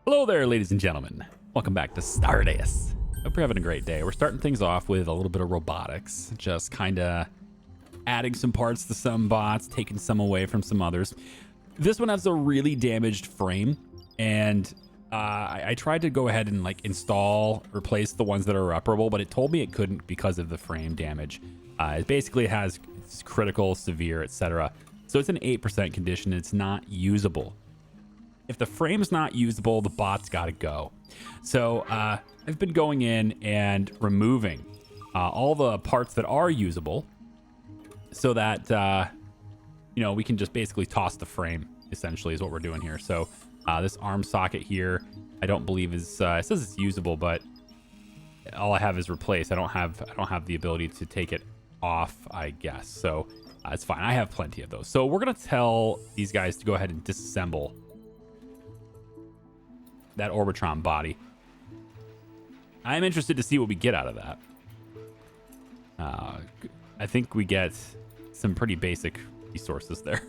Hello there, ladies and gentlemen. Welcome back to Stardeus. Hope you're having a great day. We're starting things off with a little bit of robotics, just kind of adding some parts to some bots, taking some away from some others. This one has a really damaged frame, and I tried to go ahead and like replace the ones that are reparable, but it told me it couldn't because of the frame damage. It basically has it's critical, severe, etc. So it's an 8% condition. It's not usable. If the frame's not usable, the bot's got to go. So I've been going in and removing all the parts that are usable so that, we can just basically toss the frame, essentially, is what we're doing here. So this arm socket here, I don't believe is, it says it's usable, but all I have is replace. I don't have the ability to take it off, I guess. So it's fine. I have plenty of those. So we're going to tell these guys to go ahead and disassemble that Orbitron body. I'm interested to see what we get out of that. I think we get some pretty basic resources there.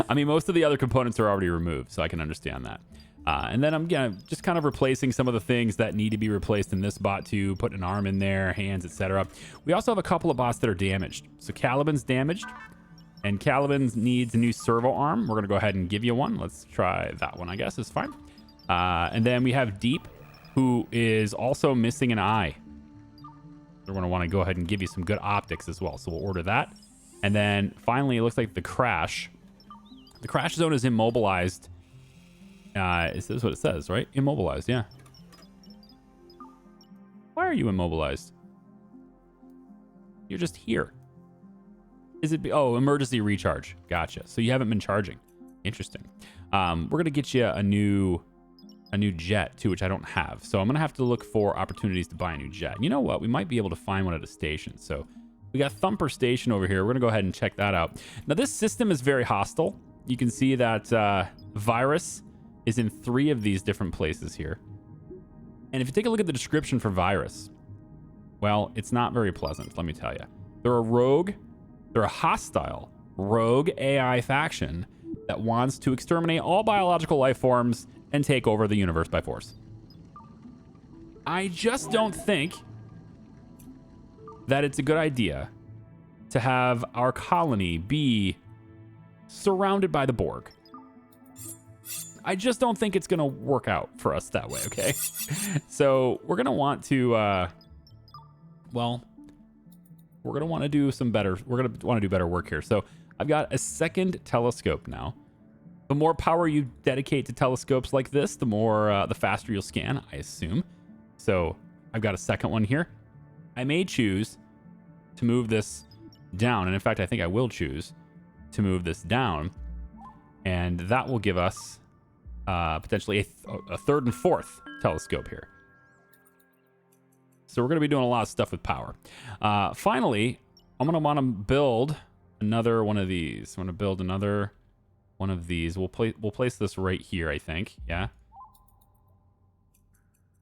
I mean, most of the other components are already removed, so I can understand that. And then I'm just kind of replacing some of the things that need to be replaced in this bot too, putting an arm in there, hands, etc. We also have a couple of bots that are damaged. So Caliban's damaged, and Caliban needs a new servo arm. We're going to go ahead and give you one. Let's try that one, I guess. It's fine. And then we have Deep, who is also missing an eye. We're going to want to go ahead and give you some good optics as well. So we'll order that. And then finally, it looks like the crash. The crash zone is immobilized. This is what it says, right? Immobilized, yeah. Why are you immobilized? You're just here. Is it? Oh, emergency recharge. Gotcha. So you haven't been charging. Interesting. We're going to get you a new jet too, which I don't have. So I'm going to have to look for opportunities to buy a new jet. You know what? We might be able to find one at a station. So we got Thumper Station over here. We're going to go ahead and check that out. Now, this system is very hostile. You can see that virus is in 3 of these different places here. And if you take a look at the description for virus, well, it's not very pleasant, let me tell you. They're a hostile rogue AI faction that wants to exterminate all biological life forms and take over the universe by force. I just don't think that it's a good idea to have our colony be surrounded by the Borg. I just don't think it's going to work out for us that way, okay? So we're going to want to, we're going to want to do better work here. So I've got a second telescope now. The more power you dedicate to telescopes like this, the more, the faster you'll scan, I assume. So I've got a second one here. I may choose to move this down. And in fact, I think I will choose to move this down. And that will give us potentially a third and fourth telescope here. So we're going to be doing a lot of stuff with power. Finally, I'm going to want to build another one of these. I'm going to build another one of these. We'll place this right here, I think. Yeah.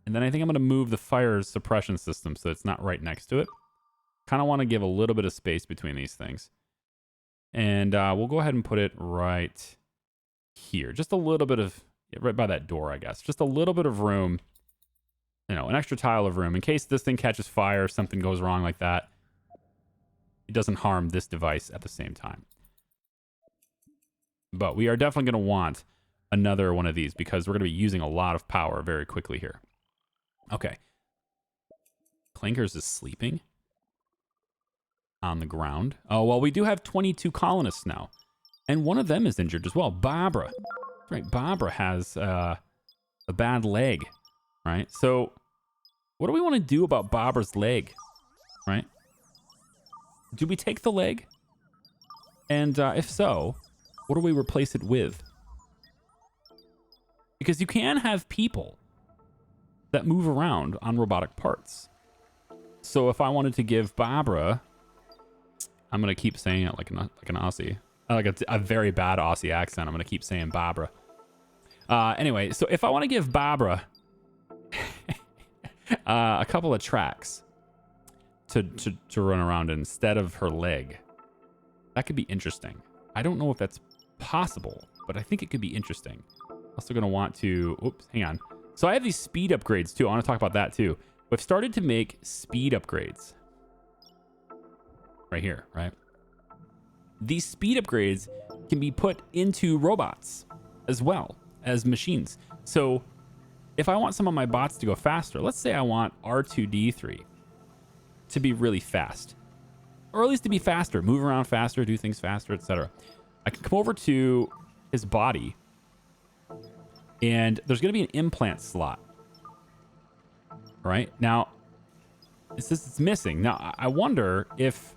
And then I think I'm going to move the fire suppression system so it's not right next to it. Kind of want to give a little bit of space between these things. And we'll go ahead and put it right here. Just a little bit of, right by that door, I guess. Just a little bit of room. An extra tile of room. In case this thing catches fire, something goes wrong like that. It doesn't harm this device at the same time. But we are definitely going to want another one of these because we're going to be using a lot of power very quickly here. Okay. Clinkers is sleeping on the ground. Oh, well, we do have 22 colonists now. And one of them is injured as well. Barbara. Right, Barbara has a bad leg. Right? So what do we want to do about Barbara's leg? Right? Do we take the leg? And if so, what do we replace it with? Because you can have people that move around on robotic parts. So if I wanted to give Barbara, I'm going to keep saying it like an Aussie. Like a very bad Aussie accent. I'm going to keep saying Barbara. Anyway, so if I want to give Barbara a couple of tracks to run around instead of her leg, that could be interesting. I don't know if that's possible, but I think it could be interesting. Also going to want to, oops, hang on. So I have these speed upgrades too. I want to talk about that too. We've started to make speed upgrades. Right here, right? These speed upgrades can be put into robots as well as machines. So if I want some of my bots to go faster, let's say I want R2D3 to be really fast, or at least to be faster, move around faster, do things faster, etc. I can come over to his body, and there's going to be an implant slot. Right now, it says it's missing. Now, I wonder if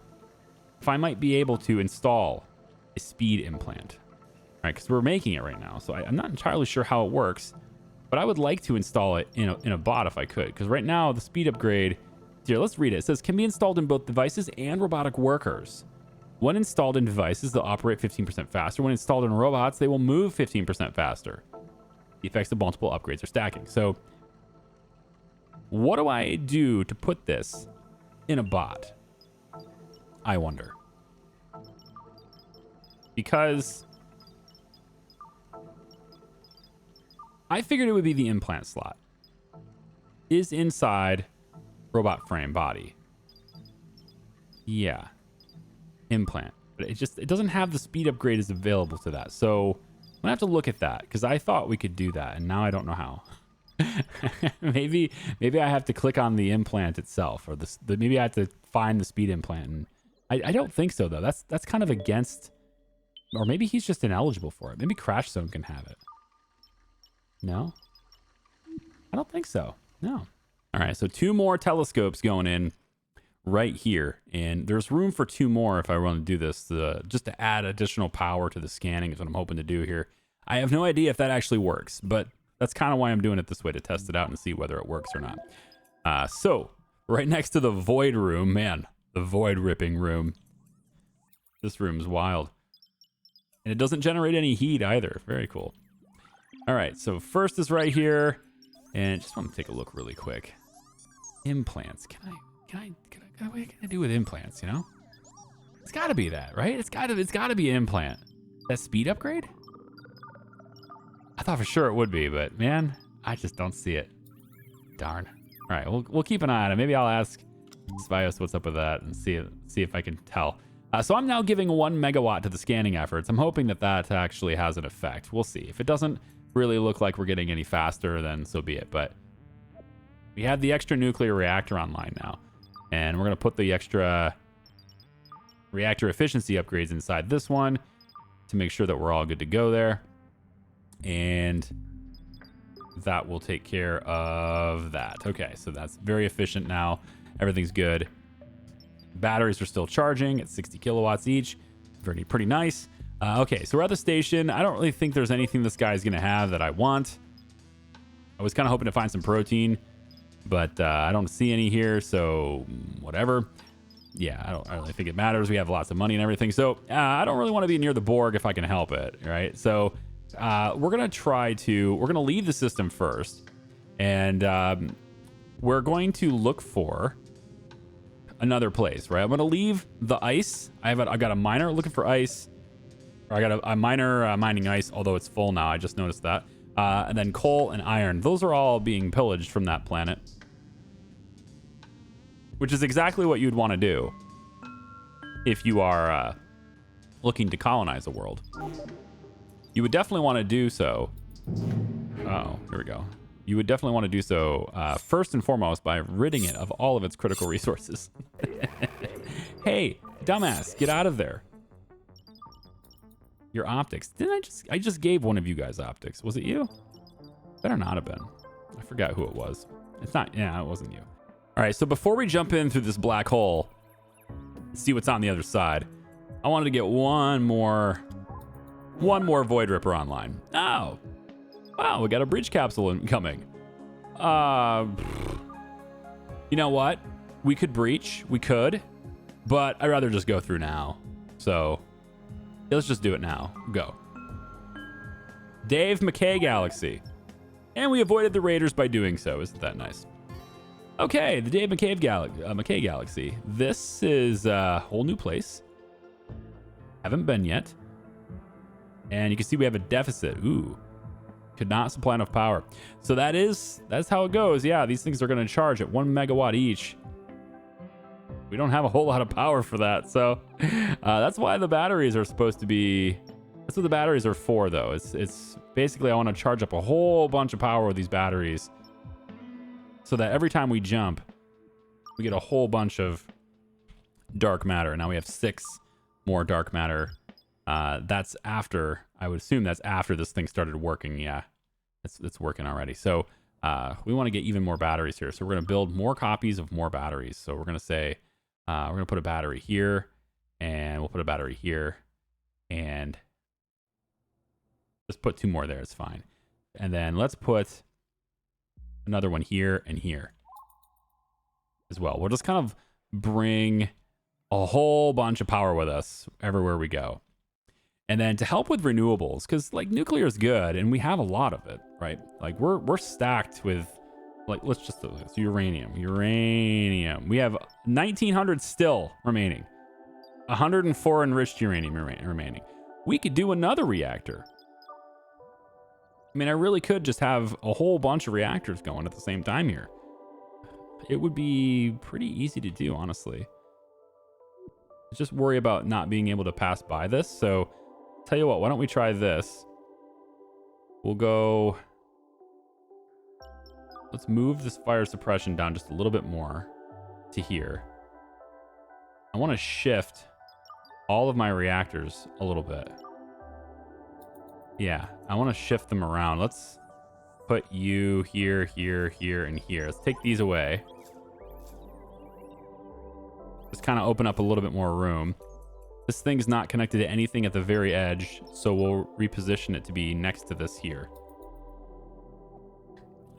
I might be able to install a speed implant, right? Because we're making it right now, so I'm not entirely sure how it works, but I would like to install it in a bot if I could. Because right now, the speed upgrade here, let's read it. It says can be installed in both devices and robotic workers. When installed in devices, they'll operate 15% faster. When installed in robots, they will move 15% faster. The effects of multiple upgrades are stacking. So what do I do to put this in a bot? I wonder. Because I figured it would be the implant slot. Is inside robot frame body. Yeah. Implant. But it doesn't have the speed upgrade is available to that. So I'm gonna have to look at that because I thought we could do that and now I don't know how. maybe I have to click on the implant itself, or maybe I have to find the speed implant. And I don't think so though. That's kind of against, or maybe he's just ineligible for it. Maybe Crash Zone can have it. No, I don't think so. No. All right, so 2 more telescopes going in right here, and there's room for 2 more if I want to do this, just to add additional power to the scanning is what I'm hoping to do here. I have no idea if that actually works, but that's kind of why I'm doing it this way, to test it out and see whether it works or not. So right next to the void room, man, the void ripping room. This room's wild. And it doesn't generate any heat either. Very cool. All right, so first is right here. And just want to take a look really quick. Implants. What can I do with implants, you know? It's got to be that, right? It's got to be an implant. That speed upgrade? I thought for sure it would be, but man, I just don't see it. Darn. All right, we'll keep an eye on it. Maybe I'll ask Svios what's up with that and see if I can tell. So I'm now giving 1 megawatt to the scanning efforts. I'm hoping that actually has an effect. We'll see. If it doesn't really look like we're getting any faster, then so be it. But we have the extra nuclear reactor online now, and we're going to put the extra reactor efficiency upgrades inside this one to make sure that we're all good to go there. And that will take care of that. Okay, so that's very efficient now. Everything's good. Batteries are still charging at 60 kilowatts each. Pretty nice. Okay, so we're at the station. I don't really think there's anything this guy's going to have that I want. I was kind of hoping to find some protein, but I don't see any here, so whatever. Yeah, I don't really think it matters. We have lots of money and everything, so I don't really want to be near the Borg if I can help it, right? So we're going to leave the system first, and we're going to look for another place, right? I'm going to leave the ice. I got a miner looking for ice. Or I got a miner mining ice, although it's full now. I just noticed that. And then coal and iron. Those are all being pillaged from that planet. Which is exactly what you'd want to do if you are looking to colonize a world. You would definitely want to do so. Oh, here we go. You would definitely want to do so first and foremost by ridding it of all of its critical resources. Hey, dumbass, get out of there. Your optics. Didn't I just gave one of you guys optics. Was it you? Better not have been. I forgot who it was. It's not, yeah, it wasn't you. All right, so before we jump in through this black hole, see what's on the other side, I wanted to get one more Void Ripper online. Oh, wow, we got a breach capsule incoming. You know what? We could breach, but I'd rather just go through now. So let's just do it now. Go. Dave McKay Galaxy. And we avoided the raiders by doing so. Isn't that nice? Okay, the Dave McKay Galaxy. This is a whole new place. Haven't been yet. And you can see we have a deficit. Ooh. Could not supply enough power. So that's how it goes. Yeah, these things are going to charge at 1 megawatt each. We don't have a whole lot of power for that. So that's why the batteries are supposed to be... That's what the batteries are for, though. It's basically I want to charge up a whole bunch of power with these batteries so that every time we jump, we get a whole bunch of dark matter. Now we have 6 more dark matter. That's after, I would assume that's after this thing started working. Yeah, it's working already. So we want to get even more batteries here. So we're going to build more copies of more batteries. So we're going to say, we're going to put a battery here, and we'll put a battery here, and just put 2 more there. It's fine. And then let's put another one here and here as well. We'll just kind of bring a whole bunch of power with us everywhere we go. And then to help with renewables, because like nuclear is good and we have a lot of it, right? Like we're stacked with, like, let's just do this. Uranium. We have 1900 still remaining. 104 enriched uranium remaining. We could do another reactor. I mean, I really could just have a whole bunch of reactors going at the same time here. It would be pretty easy to do, honestly. Just worry about not being able to pass by this. So, tell you what, why don't we try this? We'll go... Let's move this fire suppression down just a little bit more to here. I want to shift all of my reactors a little bit. Yeah, I want to shift them around. Let's put you here, here, here, and here. Let's take these away. Just kind of open up a little bit more room. This thing's not connected to anything at the very edge, so we'll reposition it to be next to this here.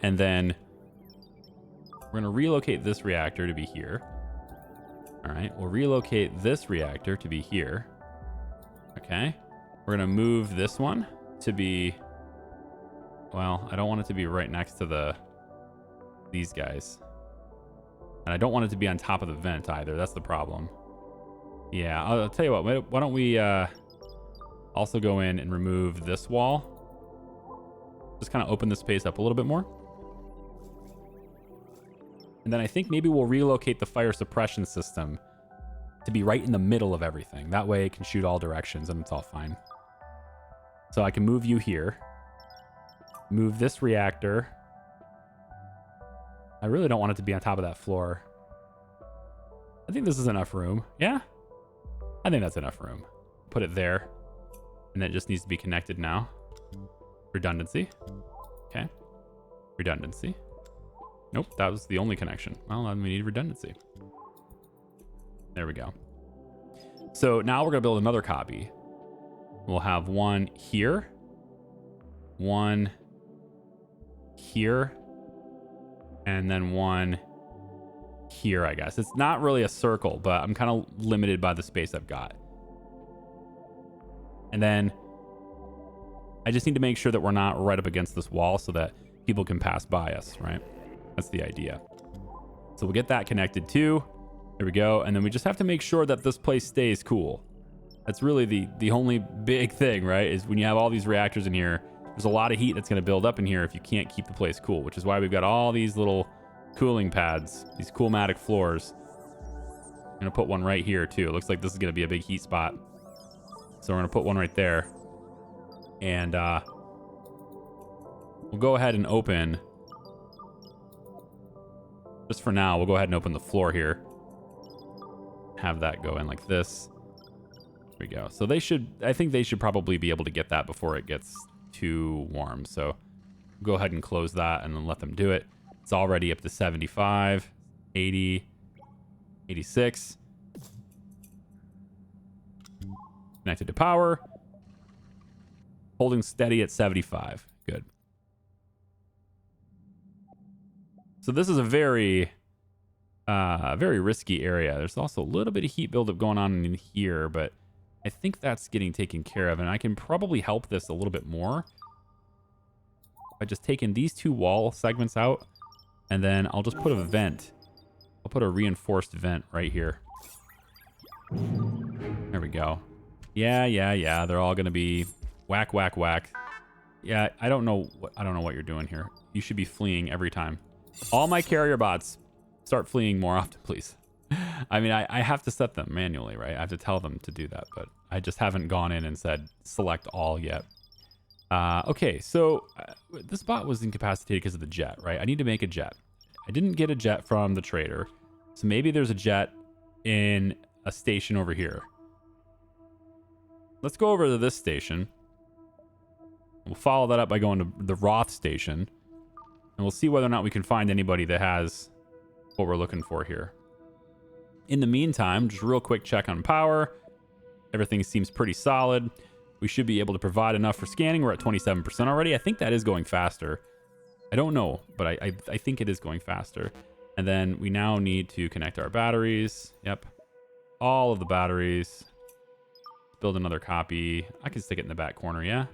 And then we're going to relocate this reactor to be here. All right, we'll relocate this reactor to be here. Okay, we're going to move this one to be, well, I don't want it to be right next to these guys. And I don't want it to be on top of the vent either. That's the problem. Yeah, I'll tell you what, why don't we also go in and remove this wall. Just kind of open the space up a little bit more. And then I think maybe we'll relocate the fire suppression system to be right in the middle of everything. That way it can shoot all directions and it's all fine. So I can move you here. Move this reactor. I really don't want it to be on top of that floor. I think this is enough room. Yeah? I think that's enough room. Put it there. And then it just needs to be connected now. Redundancy. Okay. Redundancy. Nope, that was the only connection. Well, then we need redundancy. There we go. So now we're going to build another copy. We'll have one here. One here. And then one here, I guess. It's not really a circle, but I'm kind of limited by the space I've got. And then I just need to make sure that we're not right up against this wall so that people can pass by us, right? That's the idea. So we'll get that connected too. There we go. And then we just have to make sure that this place stays cool. That's really the only big thing, right? Is when you have all these reactors in here, there's a lot of heat that's going to build up in here if you can't keep the place cool, which is why we've got all these little cooling pads, these Coolmatic floors. I'm going to put one right here too. It looks like this is going to be a big heat spot. So we're going to put one right there. And we'll go ahead and open, just for now, we'll go ahead and open the floor here. Have that go in like this. There we go. So I think they should probably be able to get that before it gets too warm. So go ahead and close that and then let them do it. It's already up to 75, 80, 86. Connected to power. Holding steady at 75. Good. So this is a very risky area. There's also a little bit of heat buildup going on in here, but I think that's getting taken care of, and I can probably help this a little bit more by just taking these 2 wall segments out, and then I'll just put a vent. I'll put a reinforced vent right here. There we go. Yeah. They're all going to be whack, whack, whack. Yeah, I don't know what you're doing here. You should be fleeing every time. All my carrier bots, start fleeing more often, please. I mean, I have to set them manually, right? I have to tell them to do that, but I just haven't gone in and said select all yet. Okay, so this bot was incapacitated because of the jet, right? I need to make a jet. I didn't get a jet from the trader, so maybe there's a jet in a station over here. Let's go over to this station. We'll follow that up by going to the Roth station, and we'll see whether or not we can find anybody that has what we're looking for here. In the meantime, just real quick check on power. Everything seems pretty solid. We should be able to provide enough for scanning. We're at 27% already. I think that is going faster. I don't know, but I think it is going faster. And then we now need to connect our batteries. Yep. All of the batteries. Build another copy. I can stick it in the back corner, yeah?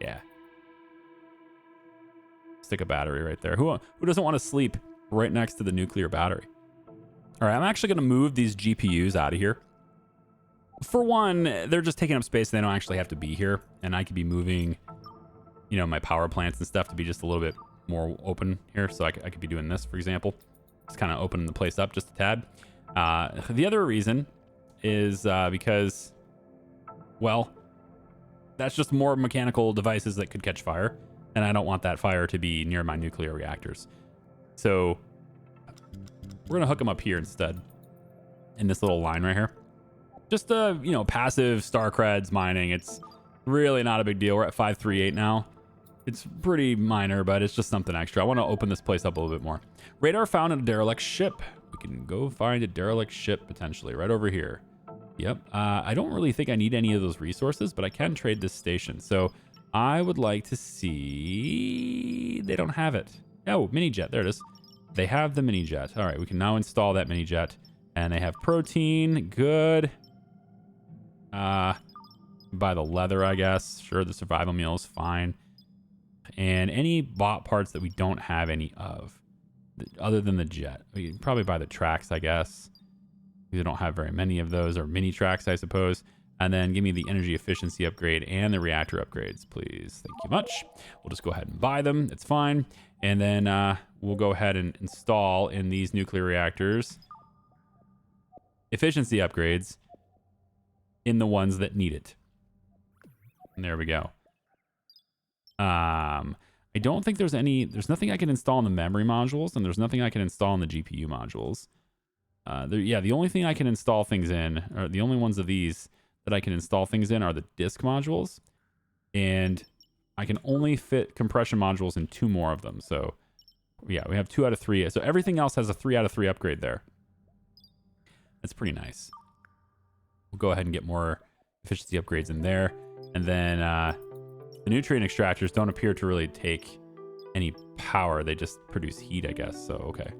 Yeah. Stick a battery right there. Who doesn't want to sleep right next to the nuclear battery? All right, I'm actually going to move these GPUs out of here. For one, they're just taking up space. And they don't actually have to be here. And I could be moving, you know, my power plants and stuff to be just a little bit more open here. So I could be doing this, for example. Just kind of opening the place up just a tad. The other reason is because, well, that's just more mechanical devices that could catch fire. And I don't want that fire to be near my nuclear reactors. So we're going to hook them up here instead. In this little line right here. Just you know, passive star creds mining. It's really not a big deal. We're at 538 now. It's pretty minor, but it's just something extra. I want to open this place up a little bit more. Radar found in a derelict ship. We can go find a derelict ship potentially right over here. Yep. I don't really think I need any of those resources, but I can trade this station. So I would like to see... They don't have it. Oh, mini jet. There it is. They have the mini jet. All right, we can now install that mini jet. And they have protein. Good. Buy the leather, I guess. Sure, the survival meal is fine. And any bot parts that we don't have any of, other than the jet. We can probably buy the tracks, I guess. We don't have very many of those, or mini tracks, I suppose. And then give me the energy efficiency upgrade and the reactor upgrades, please. Thank you much. We'll just go ahead and buy them. It's fine. And then we'll go ahead and install in these nuclear reactors efficiency upgrades in the ones that need it. And there we go. I don't think there's nothing I can install in the memory modules, and there's nothing I can install in the GPU modules. The only thing I can install things in, or the only ones of these that I can install things in, are the disk modules. And I can only fit compression modules in 2 more of them. So yeah, we have 2 out of 3. So everything else has a 3 out of 3 upgrade there. That's pretty nice. We'll go ahead and get more efficiency upgrades in there. And then the nutrient extractors don't appear to really take any power. They just produce heat, I guess. So, okay.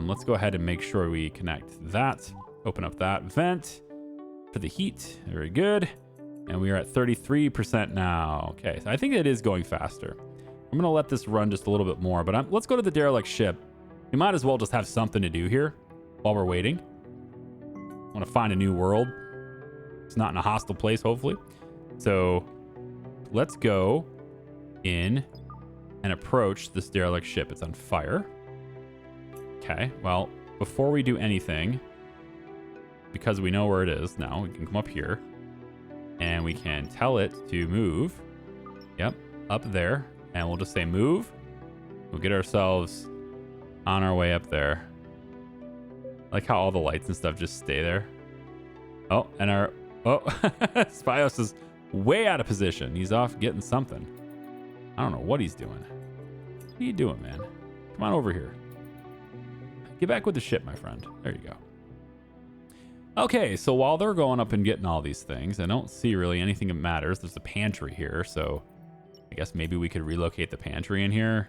Let's go ahead and make sure we connect that. Open up that vent for the heat. Very good. And we are at 33% now. Okay, so I think it is going faster. I'm going to let this run just a little bit more. But let's go to the derelict ship. We might as well just have something to do here while we're waiting. I want to find a new world. It's not in a hostile place, hopefully. So let's go in and approach this derelict ship. It's on fire. Okay, well, before we do anything, because we know where it is now, we can come up here and we can tell it to move. Yep, up there. And we'll just say move. We'll get ourselves on our way up there. I like how all the lights and stuff just stay there. Oh, and Spios is way out of position. He's off getting something. I don't know what he's doing. What are you doing, man? Come on over here. Get back with the ship, my friend. There you go. Okay, so while they're going up and getting all these things, I don't see really anything that matters. There's a pantry here, so I guess maybe we could relocate the pantry in here.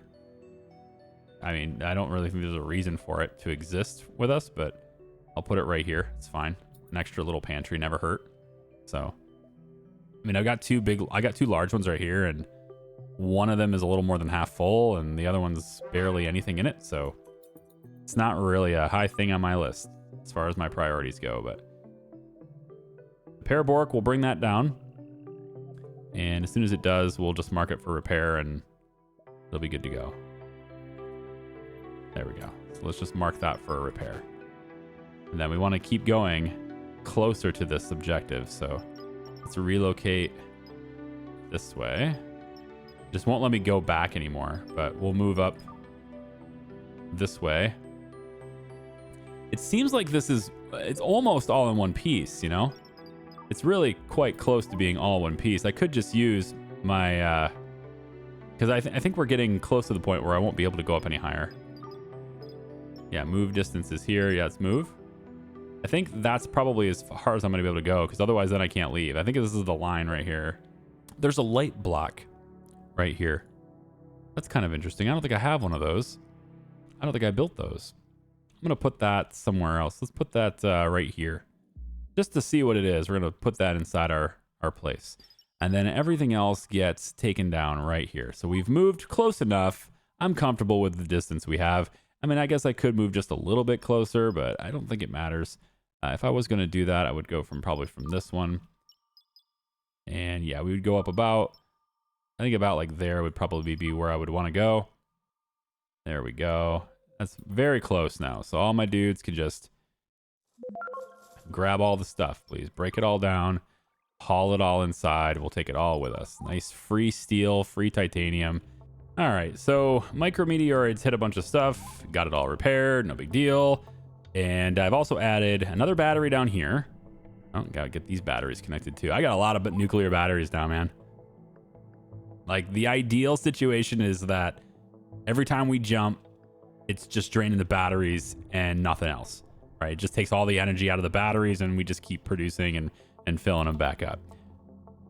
I mean, I don't really think there's a reason for it to exist with us, but I'll put it right here. It's fine. An extra little pantry never hurt. So, I mean, I got two large ones right here, and one of them is a little more than half full, and the other one's barely anything in it. So it's not really a high thing on my list as far as my priorities go, but the parabolic will bring that down. And as soon as it does, we'll just mark it for repair and it'll be good to go. There we go. So let's just mark that for a repair. And then we want to keep going closer to this objective. So let's relocate this way. Just won't let me go back anymore, but we'll move up this way. It seems like it's almost all in one piece, you know? It's really quite close to being all one piece. I could just use my, because I think we're getting close to the point where I won't be able to go up any higher. Yeah, move distance is here. Yeah, let's move. I think that's probably as far as I'm going to be able to go, because otherwise then I can't leave. I think this is the line right here. There's a light block right here. That's kind of interesting. I don't think I have one of those. I don't think I built those. I'm going to put that somewhere else. Let's put that right here. Just to see what it is, we're going to put that inside our place. And then everything else gets taken down right here. So we've moved close enough. I'm comfortable with the distance we have. I mean, I guess I could move just a little bit closer, but I don't think it matters. If I was going to do that, I would go probably from this one. And yeah, we would go up I think about like there would probably be where I would want to go. There we go. That's very close now. So all my dudes can just grab all the stuff, please. Break it all down. Haul it all inside. We'll take it all with us. Nice free steel, free titanium. All right, so micrometeoroids hit a bunch of stuff. Got it all repaired. No big deal. And I've also added another battery down here. Oh, gotta get these batteries connected too. I got a lot of nuclear batteries now, man. Like, the ideal situation is that every time we jump, it's just draining the batteries and nothing else, right? It just takes all the energy out of the batteries and we just keep producing and filling them back up.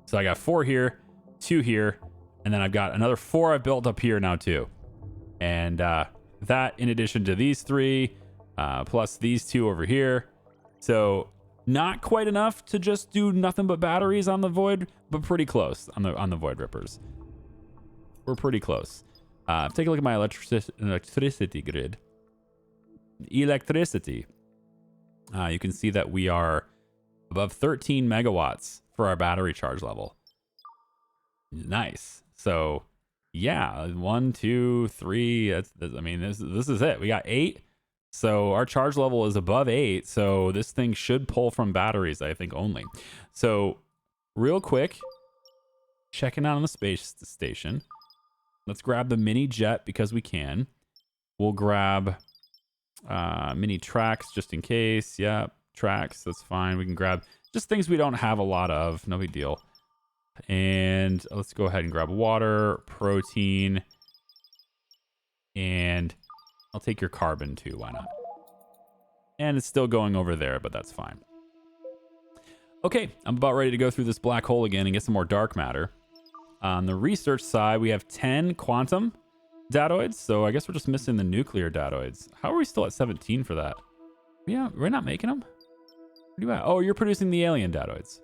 So I got 4 here, 2 here, and then I've got another 4 I've built up here now too. And that in addition to these 3, plus these 2 over here. So not quite enough to just do nothing but batteries on the void, but pretty close on the void rippers. We're pretty close. Take a look at my electricity grid. Electricity. You can see that we are above 13 megawatts for our battery charge level. Nice. So yeah, 1, 2, 3. I mean, this is it. We got 8. So our charge level is above 8. So this thing should pull from batteries, I think, only. So real quick, checking out on the space station. Let's grab the mini jet because we can. We'll grab mini tracks just in case. Yeah, tracks. That's fine. We can grab just things we don't have a lot of. No big deal. And let's go ahead and grab water, protein, and I'll take your carbon too. Why not? And it's still going over there, but that's fine. Okay, I'm about ready to go through this black hole again and get some more dark matter. On the research side, we have 10 quantum datoids, so I guess we're just missing the nuclear datoids. How are we still at 17 for that? Yeah, we're not making them? Where do you at? Oh, you're producing the alien datoids.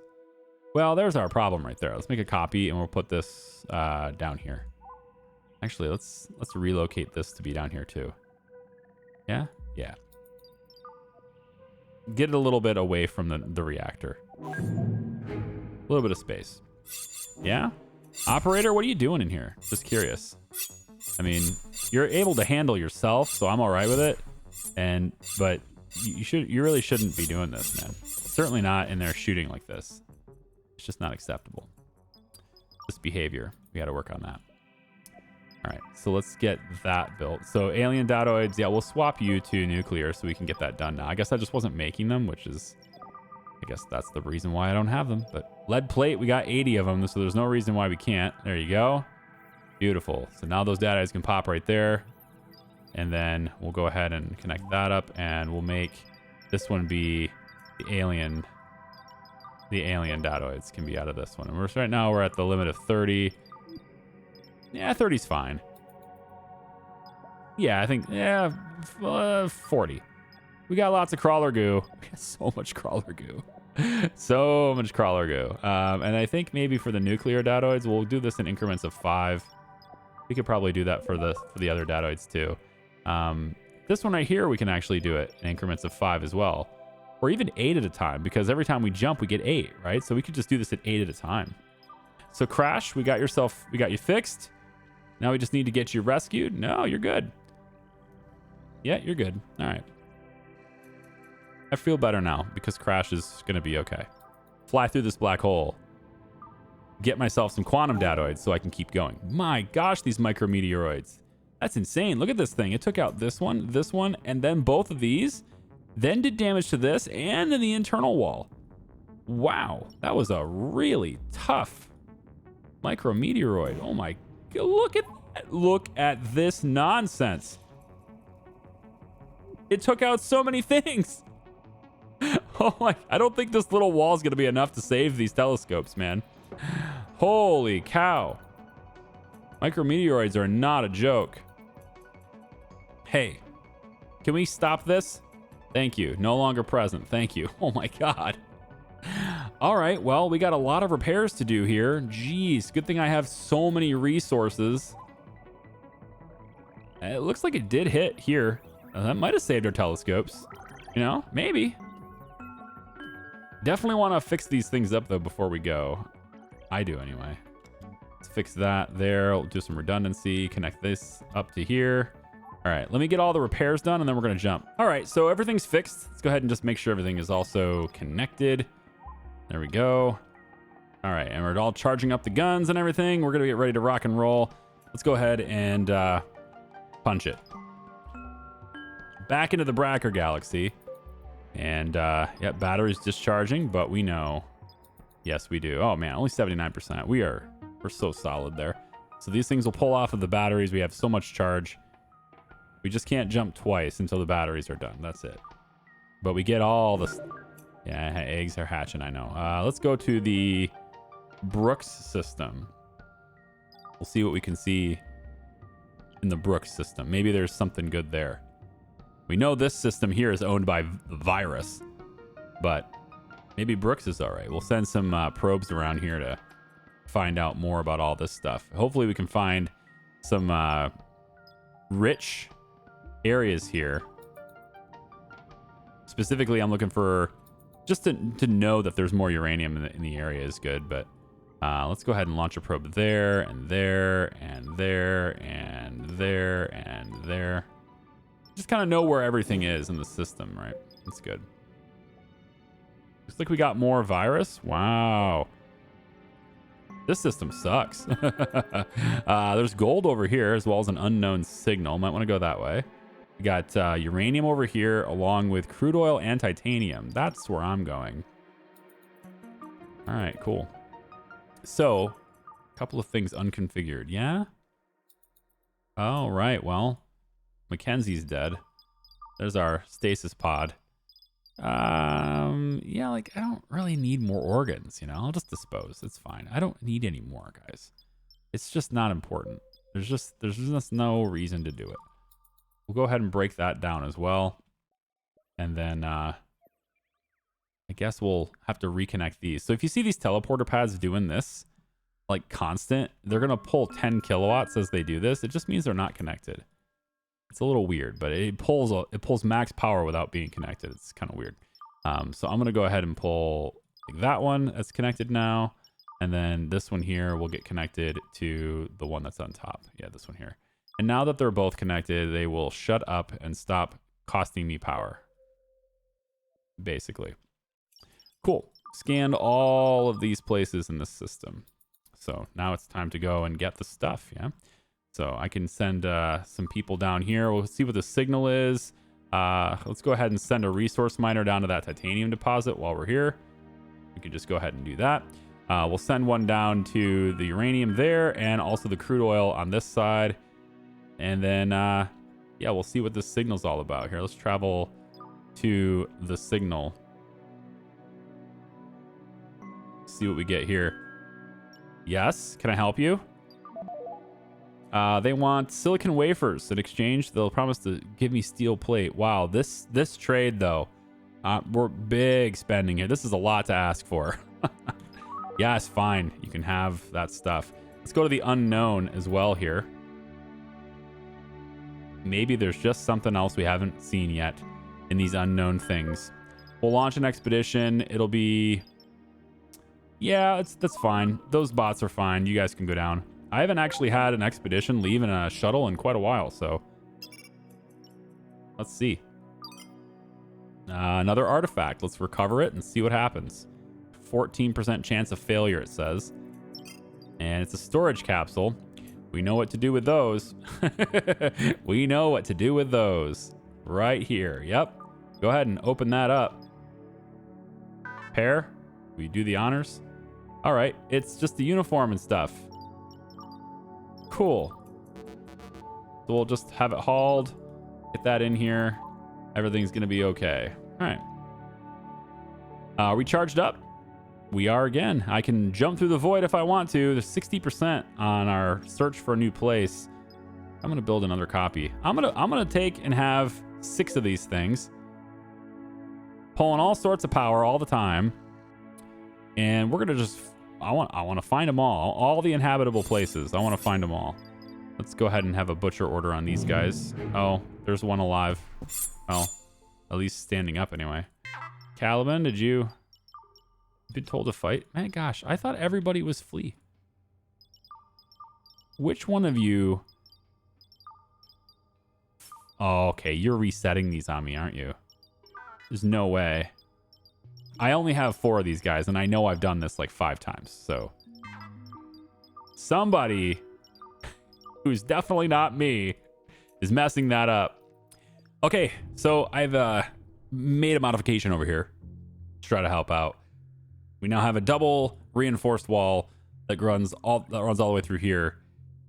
Well, there's our problem right there. Let's make a copy and we'll put this down here. Actually, let's relocate this to be down here too. Yeah? Yeah. Get it a little bit away from the reactor. A little bit of space. Yeah? Operator, what are you doing in here? Just curious. I mean, you're able to handle yourself, so I'm all right with it. But you really shouldn't be doing this, man. Certainly not in there shooting like this. It's just not acceptable. This behavior, we got to work on that. All right, so let's get that built. So alien datoids, yeah, we'll swap you to nuclear so we can get that done now. I guess I just wasn't making them, which is, I guess that's the reason why I don't have them. But lead plate, we got 80 of them, so there's no reason why we can't. There you go. Beautiful. So now those datoids can pop right there. And then we'll go ahead and connect that up, and we'll make this one be the alien. The alien datoids can be out of this one. And right now we're at the limit of 30. Yeah, 30's fine. Yeah, I think, yeah, 40. We got lots of crawler goo. We got so much crawler goo. So much crawler goo. And I think maybe for the nuclear datoids, we'll do this in increments of 5. We could probably do that for the other datoids too. This one right here, we can actually do it in increments of 5 as well. Or even 8 at a time, because every time we jump, we get 8, right? So we could just do this at 8 at a time. So Crash, we got you fixed. Now we just need to get you rescued. No, you're good. Yeah, you're good. All right. I feel better now because Crash is going to be okay. Fly through this black hole. Get myself some quantum datoids so I can keep going. My gosh, these micrometeoroids. That's insane. Look at this thing. It took out this one, and then both of these. Then did damage to this and then the internal wall. Wow. That was a really tough micrometeoroid. Oh my. Look at that. Look at this nonsense. It took out so many things. Oh my. I don't think this little wall is going to be enough to save these telescopes, man. Holy cow. Micrometeoroids are not a joke. Hey, can we stop this? Thank you. No longer present. Thank you. Oh my God. All right. Well, we got a lot of repairs to do here. Jeez. Good thing I have so many resources. It looks like it did hit here. That might have saved our telescopes. You know, maybe. Definitely want to fix these things up though before we go. I do anyway. Let's fix that there. We'll do some redundancy. Connect this up to here. All right, let me get all the repairs done and then we're going to jump. All right, so everything's fixed. Let's go ahead and just make sure everything is also connected. There we go. All right, and we're all charging up the guns and everything. We're going to get ready to rock and roll. Let's go ahead and punch it. Back into the Bracker Galaxy. And, yeah, battery's discharging, but we know. Yes, we do. Oh, man, only 79%. We're so solid there. So these things will pull off of the batteries. We have so much charge. We just can't jump twice until the batteries are done. That's it. But we get all this. Yeah, eggs are hatching, I know. Let's go to the Brooks system. We'll see what we can see in the Brooks system. Maybe there's something good there. We know this system here is owned by the virus, but maybe Brooks is all right. We'll send some probes around here to find out more about all this stuff. Hopefully we can find some rich areas here. Specifically, I'm looking for just to know that there's more uranium in the area is good, but let's go ahead and launch a probe there and there and there and there and there. Just kind of know where everything is in the system, right? That's good. Looks like we got more virus. Wow. This system sucks. There's gold over here as well as an unknown signal. Might want to go that way. We got uranium over here along with crude oil and titanium. That's where I'm going. All right, cool. So, a couple of things unconfigured. Yeah? All right, well, Mackenzie's dead. There's our stasis pod. Yeah, like I don't really need more organs, you know. I'll just dispose. It's fine. I don't need any more, guys. It's just not important. There's just no reason to do it. We'll go ahead and break that down as well. And then I guess we'll have to reconnect these. So if you see these teleporter pads doing this like constant, they're gonna pull 10 kilowatts as they do this. It just means they're not connected. It's a little weird, but it pulls max power without being connected. It's kind of weird. So I'm gonna go ahead and pull like that one that's connected now, and then this one here will get connected to the one that's on top. Yeah, this one here. And now that they're both connected, they will shut up and stop costing me power. Basically. Cool. Scanned all of these places in the system. So now it's time to go and get the stuff, yeah? So I can send some people down here. We'll see what the signal is. Let's go ahead and send a resource miner down to that titanium deposit while we're here. We can just go ahead and do that. We'll send one down to the uranium there and also the crude oil on this side. And then, yeah, we'll see what this signal's all about here. Let's travel to the signal. See what we get here. Yes, can I help you? They want silicon wafers. In exchange, they'll promise to give me steel plate. Wow, this trade, though, we're big spending here. This is a lot to ask for. Yes, fine. You can have that stuff. Let's go to the unknown as well here. Maybe there's just something else we haven't seen yet in these unknown things. We'll launch an expedition. It'll be... Yeah, that's fine. Those bots are fine. You guys can go down. I haven't actually had an expedition leave in a shuttle in quite a while, so let's see. Another artifact. Let's recover it and see what happens. 14% chance of failure, it says. And it's a storage capsule. We know what to do with those. We know what to do with those. Right here. Yep. Go ahead and open that up. Pair. We do the honors. All right. It's just the uniform and stuff. Cool. So we'll just have it hauled. Get that in here. Everything's going to be okay. All right. Are we charged up? We are again. I can jump through the void if I want to. There's 60% on our search for a new place. I'm going to build another copy. I'm going to take and have 6 of these things. Pulling all sorts of power all the time. And we're going to just I want to find them all the inhabitable places. I want to find them all. Let's go ahead and have a butcher order on these guys. Oh, there's one alive. Oh, at least standing up anyway. Caliban, did you been told to fight? Man, gosh, I thought everybody was flea. Which one of you? Oh, okay, you're resetting these on me, aren't you? There's no way. I only have 4 of these guys, and I know I've done this like 5 times, so. Somebody who's definitely not me is messing that up. Okay, so I've made a modification over here to try to help out. We now have a double reinforced wall that runs all the way through here,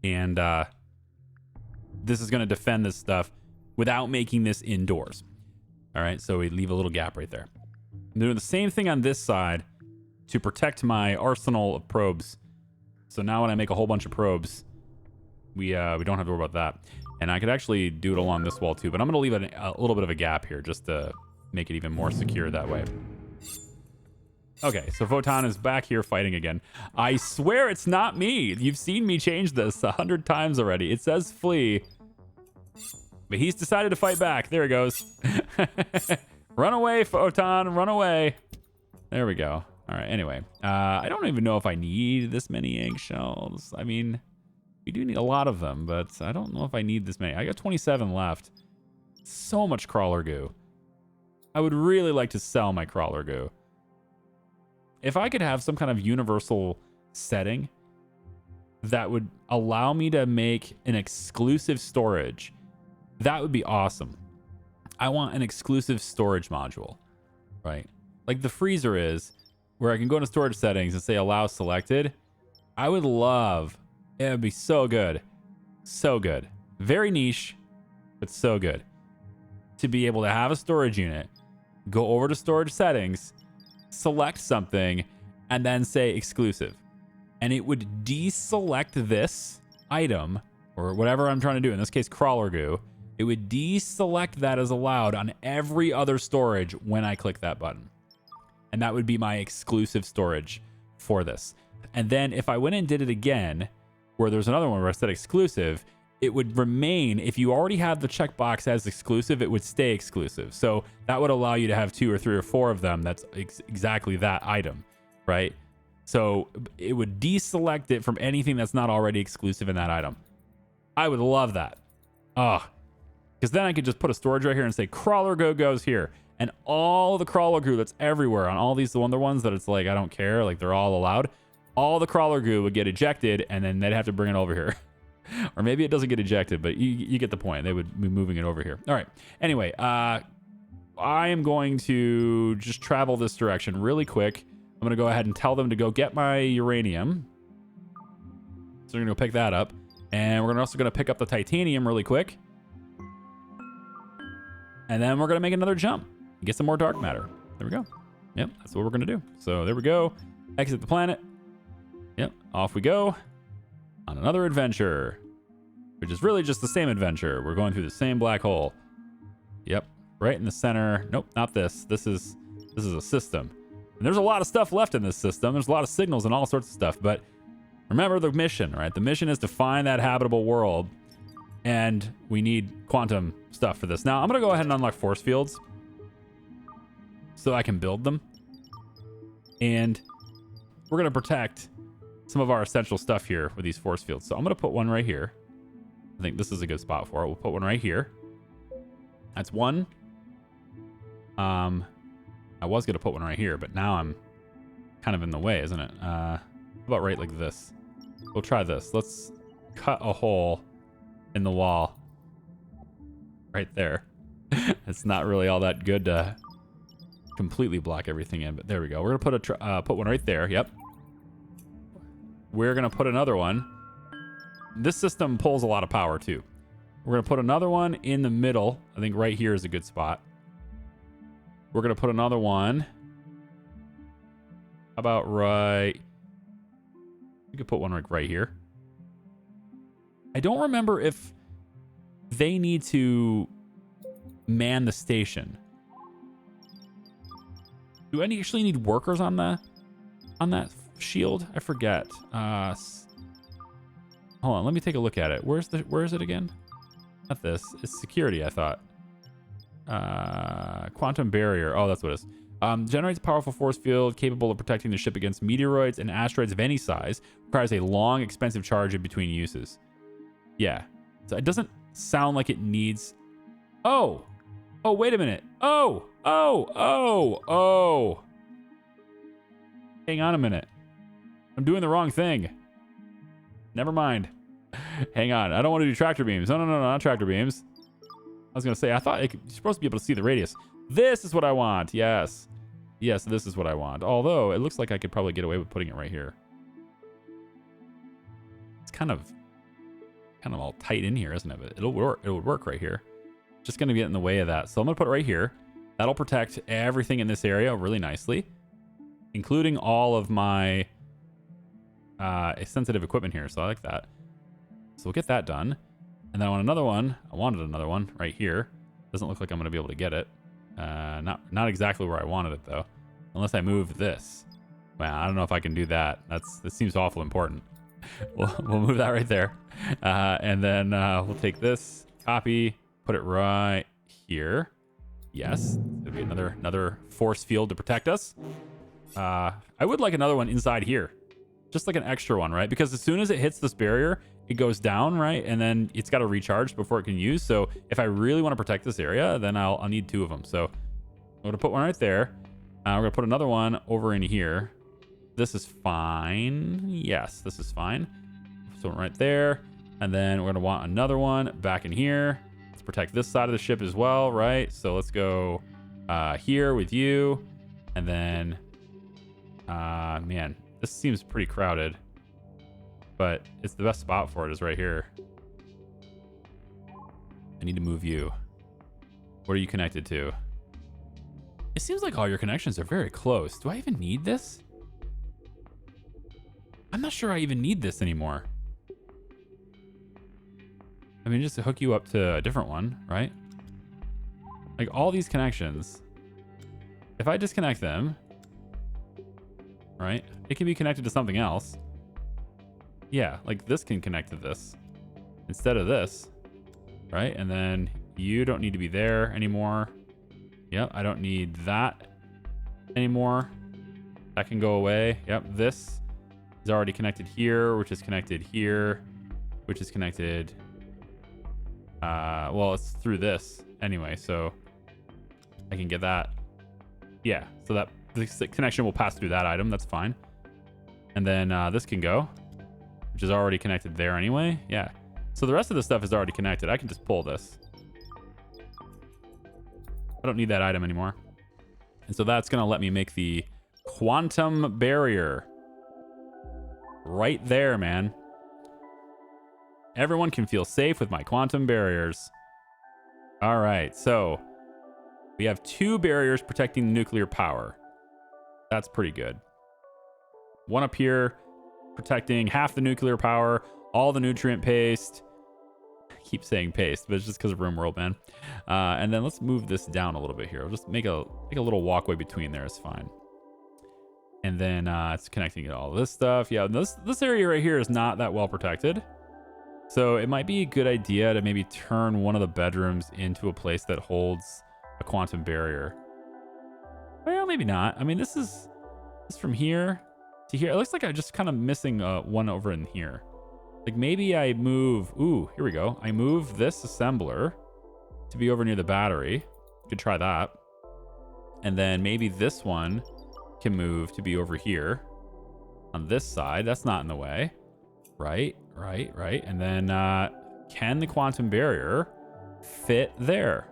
and this is going to defend this stuff without making this indoors. All right, so we leave a little gap right there. I'm doing the same thing on this side to protect my arsenal of probes. So now when I make a whole bunch of probes, we don't have to worry about that. And I could actually do it along this wall too, but I'm going to leave a little bit of a gap here just to make it even more secure that way. Okay, so Photon is back here fighting again. I swear it's not me. You've seen me change this 100 times already. It says flee, but he's decided to fight back. There he goes. Run away, Photon, run away. There we go. All right, anyway. I don't even know if I need this many eggshells. I mean, we do need a lot of them, but I don't know if I need this many. I got 27 left. So much crawler goo. I would really like to sell my crawler goo. If I could have some kind of universal setting that would allow me to make an exclusive storage, that would be awesome. I want an exclusive storage module, right? Like the freezer is, where I can go into storage settings and say allow selected. I would love, it would be so good. So good. Very niche, but so good. To be able to have a storage unit, go over to storage settings, select something, and then say exclusive. And it would deselect this item, or whatever I'm trying to do, in this case, crawler goo. It would deselect that as allowed on every other storage when I click that button. And that would be my exclusive storage for this. And then if I went and did it again, where there's another one where I said exclusive, it would remain, if you already have the checkbox as exclusive, it would stay exclusive. So that would allow you to have 2 or 3 or 4 of them that's exactly that item, right? So it would deselect it from anything that's not already exclusive in that item. I would love that. Because then I could just put a storage right here and say crawler goo goes here. And all the crawler goo that's everywhere on all these other ones that it's like, I don't care, like they're all allowed. All the crawler goo would get ejected and then they'd have to bring it over here. Or maybe it doesn't get ejected, but you get the point. They would be moving it over here. All right. Anyway, I am going to just travel this direction really quick. I'm going to go ahead and tell them to go get my uranium. So we're going to go pick that up. And we're also going to pick up the titanium really quick. And then we're going to make another jump and get some more dark matter. There we go. Yep, that's what we're going to do. So there we go. Exit the planet. Yep, off we go on another adventure, which is really just the same adventure. We're going through the same black hole. Yep, right in the center. Nope, not this. This is a system. And there's a lot of stuff left in this system. There's a lot of signals and all sorts of stuff. But remember the mission, right? The mission is to find that habitable world. And we need quantum stuff for this. Now, I'm going to go ahead and unlock force fields so I can build them. And we're going to protect some of our essential stuff here with these force fields. So I'm going to put one right here. I think this is a good spot for it. We'll put one right here. That's one. I was going to put one right here, but now I'm kind of in the way, isn't it? How about right like this? We'll try this. Let's cut a hole in the wall right there. It's not really all that good to completely block everything in, but there we go. We're going to put one right there. Yep. We're going to put another one. This system pulls a lot of power too. We're going to put another one in the middle. I think right here is a good spot. We're going to put another one. How about right... We could put one like right here. I don't remember if they need to man the station. Do I actually need workers on that shield? I forget. Hold on, let me take a look at it. Where is it again? Not this. It's security, I thought. Quantum barrier. Oh, that's what it is. Generates a powerful force field capable of protecting the ship against meteoroids and asteroids of any size. Requires a long, expensive charge in between uses. Yeah. So it doesn't sound like it needs... Oh! Oh, wait a minute. Oh! Hang on a minute. I'm doing the wrong thing. Never mind. Hang on. I don't want to do tractor beams. No, not tractor beams. I was going to say, I thought you're supposed to be able to see the radius. This is what I want. Yes. Yes, this is what I want. Although, it looks like I could probably get away with putting it right here. It's kind of all tight in here, isn't it? But it'll work. It would work right here. Just going to get in the way of that. So I'm going to put it right here. That'll protect everything in this area really nicely, including all of my sensitive equipment here. So I like that. So we'll get that done. And then I want another one. I wanted another one right here. Doesn't look like I'm going to be able to get it. Not exactly where I wanted it, though. Unless I move this. Well, I don't know if I can do that. This seems awful important. We'll move that right there. And then we'll take this, copy, put it right here. Yes. It'll be another force field to protect us. I would like another one inside here. Just like an extra one, right? Because as soon as it hits this barrier, it goes down, right? And then it's got to recharge before it can use. So if I really want to protect this area, then I'll need two of them. So I'm going to put one right there. We're going to put another one over in here. This is fine. Yes, this is fine. So right there. And then we're going to want another one back in here. Let's protect this side of the ship as well, right? So let's go here with you. And then, man, this seems pretty crowded. But it's the best spot for it is right here. I need to move you. What are you connected to? It seems like all your connections are very close. Do I even need this? I'm not sure I even need this anymore. I mean, just to hook you up to a different one, right? Like all these connections, if I disconnect them, right? It can be connected to something else. Yeah, like this can connect to this instead of this, right? And then you don't need to be there anymore. Yep, I don't need that anymore. That can go away. Yep, this is already connected here, which is connected here, which is connected. Well, it's through this anyway, so I can get that. Yeah, so that this connection will pass through that item. That's fine. And then this can go, which is already connected there anyway. Yeah. So the rest of the stuff is already connected. I can just pull this. I don't need that item anymore. And so that's going to let me make the quantum barrier right there, man. Everyone can feel safe with my quantum barriers. All right. So we have 2 barriers protecting the nuclear power. That's pretty good. One up here protecting half the nuclear power, all the nutrient paste. I keep saying paste, but it's just because of RimWorld, man. And then let's move this down a little bit here. We'll just make a little walkway between there. It's fine. And then it's connecting all this stuff. Yeah, this area right here is not that well protected. So it might be a good idea to maybe turn one of the bedrooms into a place that holds a quantum barrier. Well, maybe not. I mean, this from here. See here, it looks like I'm just kind of missing one over in here. Like maybe I move, ooh, here we go. I move this assembler to be over near the battery. Could try that. And then maybe this one can move to be over here on this side. That's not in the way. Right. And then can the quantum barrier fit there?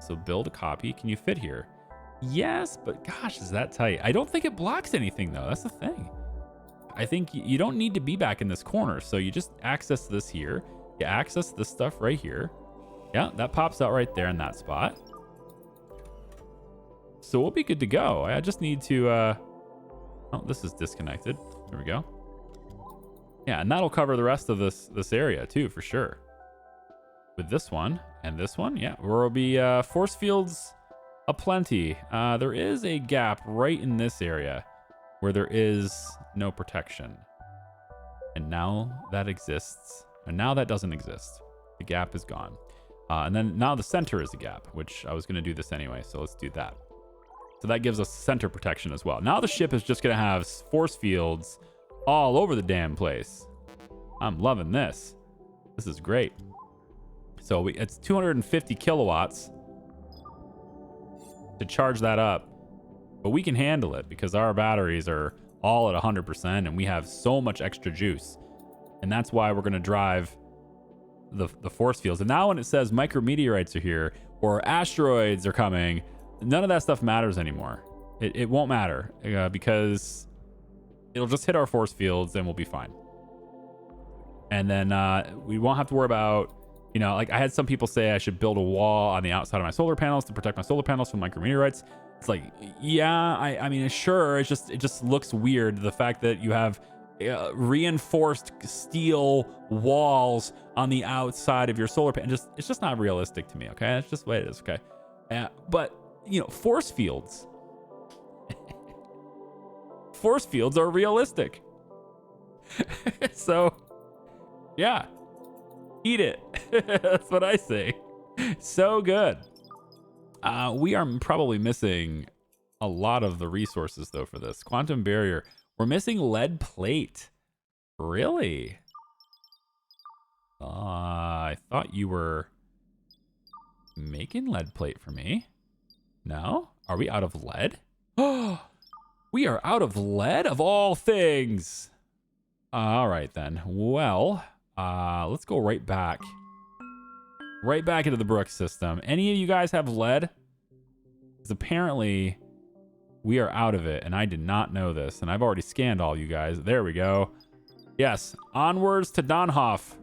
So build a copy. Can you fit here? Yes, but gosh, is that tight? I don't think it blocks anything though. That's the thing. I think you don't need to be back in this corner. So you just access this here. You access this stuff right here. Yeah, that pops out right there in that spot. So we'll be good to go. I just need to, oh, this is disconnected. There we go. Yeah, and that'll cover the rest of this area too, for sure. With this one and this one, yeah, we'll be force fields aplenty. There is a gap right in this area where there is no protection. And now that exists. And now that doesn't exist. The gap is gone. And then now the center is a gap, which I was going to do this anyway. So let's do that. So that gives us center protection as well. Now the ship is just going to have force fields all over the damn place. I'm loving this. This is great. So it's 250 kilowatts to charge that up. But we can handle it because our batteries are all at 100% and we have so much extra juice. And that's why we're going to drive the force fields. And now when it says micrometeorites are here or asteroids are coming, none of that stuff matters anymore. It won't matter because it'll just hit our force fields and we'll be fine. And then we won't have to worry about, you know, like I had some people say I should build a wall on the outside of my solar panels to protect my solar panels from micrometeorites. It's like, yeah, I mean, sure. It just looks weird. The fact that you have reinforced steel walls on the outside of your solar panel, it's just not realistic to me. Okay, it's just the way it is. Okay, but you know, force fields, force fields are realistic. So, yeah, eat it. That's what I say. So good. We are probably missing a lot of the resources though for this quantum barrier. We're missing lead plate. Really? I thought you were making lead plate for me. No? Are we out of lead? Oh, we are out of lead of all things. All right then. Well, let's go right back. Right back into the Brooks system. Any of you guys have lead? Because apparently we are out of it, and I did not know this, and I've already scanned all you guys. There we go. Yes, onwards to Donhoff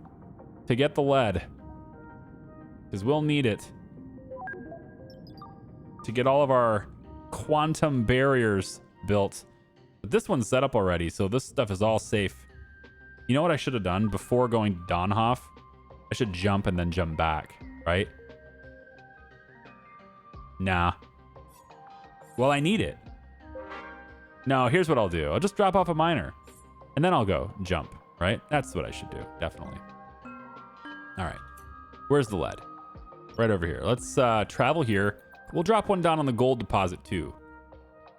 to get the lead. Because we'll need it to get all of our quantum barriers built. But this one's set up already, so this stuff is all safe. You know what I should have done before going to Donhoff? I should jump and then jump back, right? Nah. Well, I need it. No, here's what I'll do. I'll just drop off a miner. And then I'll go jump, right? That's what I should do, definitely. All right. Where's the lead? Right over here. Let's travel here. We'll drop one down on the gold deposit too.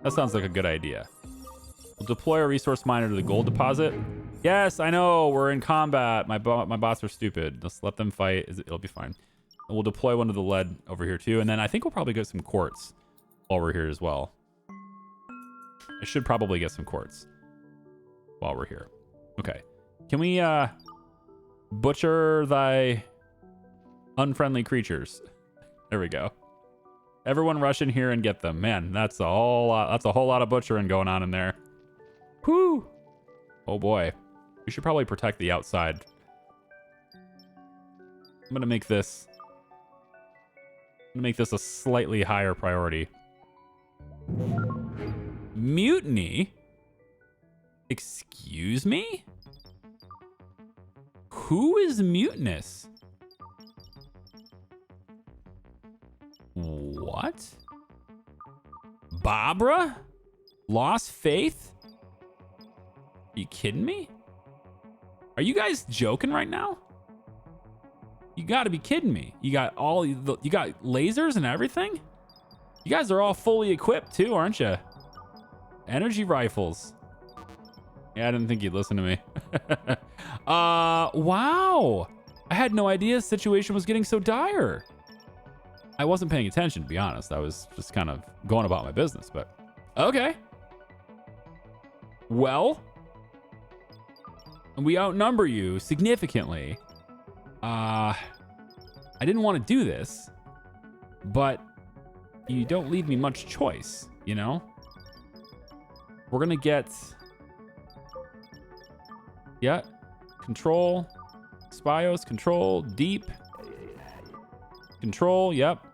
That sounds like a good idea. We'll deploy a resource miner to the gold deposit. Yes, I know. We're in combat. My bots are stupid. Let's let them fight. It'll be fine. And we'll deploy one to the lead over here too. And then I think we'll probably get some quartz while we're here as well. I should probably get some quartz while we're here. Okay. Can we butcher thy unfriendly creatures? There we go. Everyone rush in here and get them. Man, that's a whole lot of butchering going on in there. Whew. Oh boy. We should probably protect the outside. I'm gonna make this a slightly higher priority. Mutiny? Excuse me? Who is mutinous? What? Barbara? Lost faith? Are you kidding me? Are you guys joking right now? You gotta be kidding me. You got lasers and everything? You guys are all fully equipped too, aren't you? Energy rifles. Yeah, I didn't think you'd listen to me. Wow. I had no idea the situation was getting so dire. I wasn't paying attention, to be honest. I was just kind of going about my business, but okay. Well, we outnumber you significantly. I didn't want to do this, but you don't leave me much choice, you know? We're going to get... Yeah. Control. Spios. Control. Deep. Control. Yep.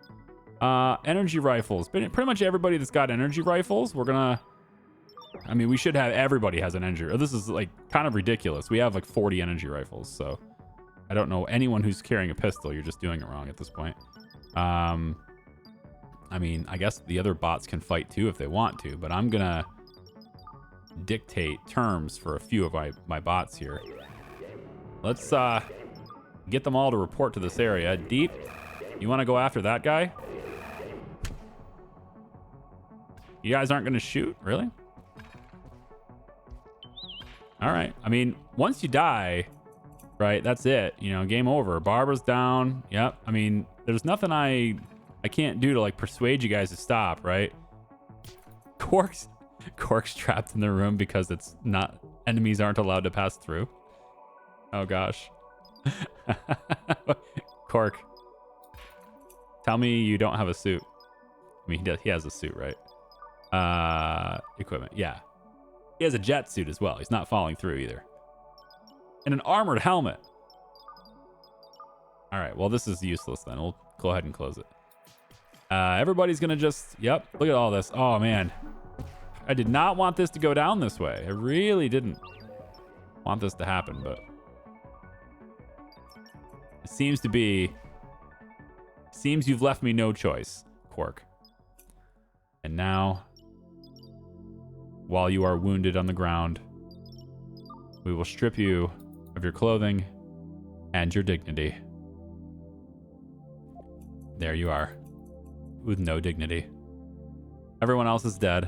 Energy rifles. Pretty much everybody that's got energy rifles, we're going to... I mean, we should have... Everybody has an energy... This is, like, kind of ridiculous. We have, like, 40 energy rifles, so... I don't know anyone who's carrying a pistol. You're just doing it wrong at this point. I mean, I guess the other bots can fight, too, if they want to, but I'm going to... dictate terms for a few of my bots here. Let's get them all to report to this area. Deep, you want to go after that guy? You guys aren't going to shoot? Really? All right. I mean, once you die, right, that's it. You know, game over. Barbara's down. Yep. I mean, there's nothing I can't do to, like, persuade you guys to stop, right? Cork's trapped in the room because it's not... Enemies aren't allowed to pass through. Oh, gosh. Cork. Tell me you don't have a suit. I mean, he has a suit, right? Equipment. Yeah. He has a jet suit as well. He's not falling through either. And an armored helmet. All right. Well, this is useless then. We'll go ahead and close it. Everybody's going to just... Yep. Look at all this. Oh, man. I did not want this to go down this way. I really didn't want this to happen, but... It seems to be... Seems you've left me no choice, Quark. And now... While you are wounded on the ground, we will strip you of your clothing and your dignity. There you are, with no dignity. Everyone else is dead.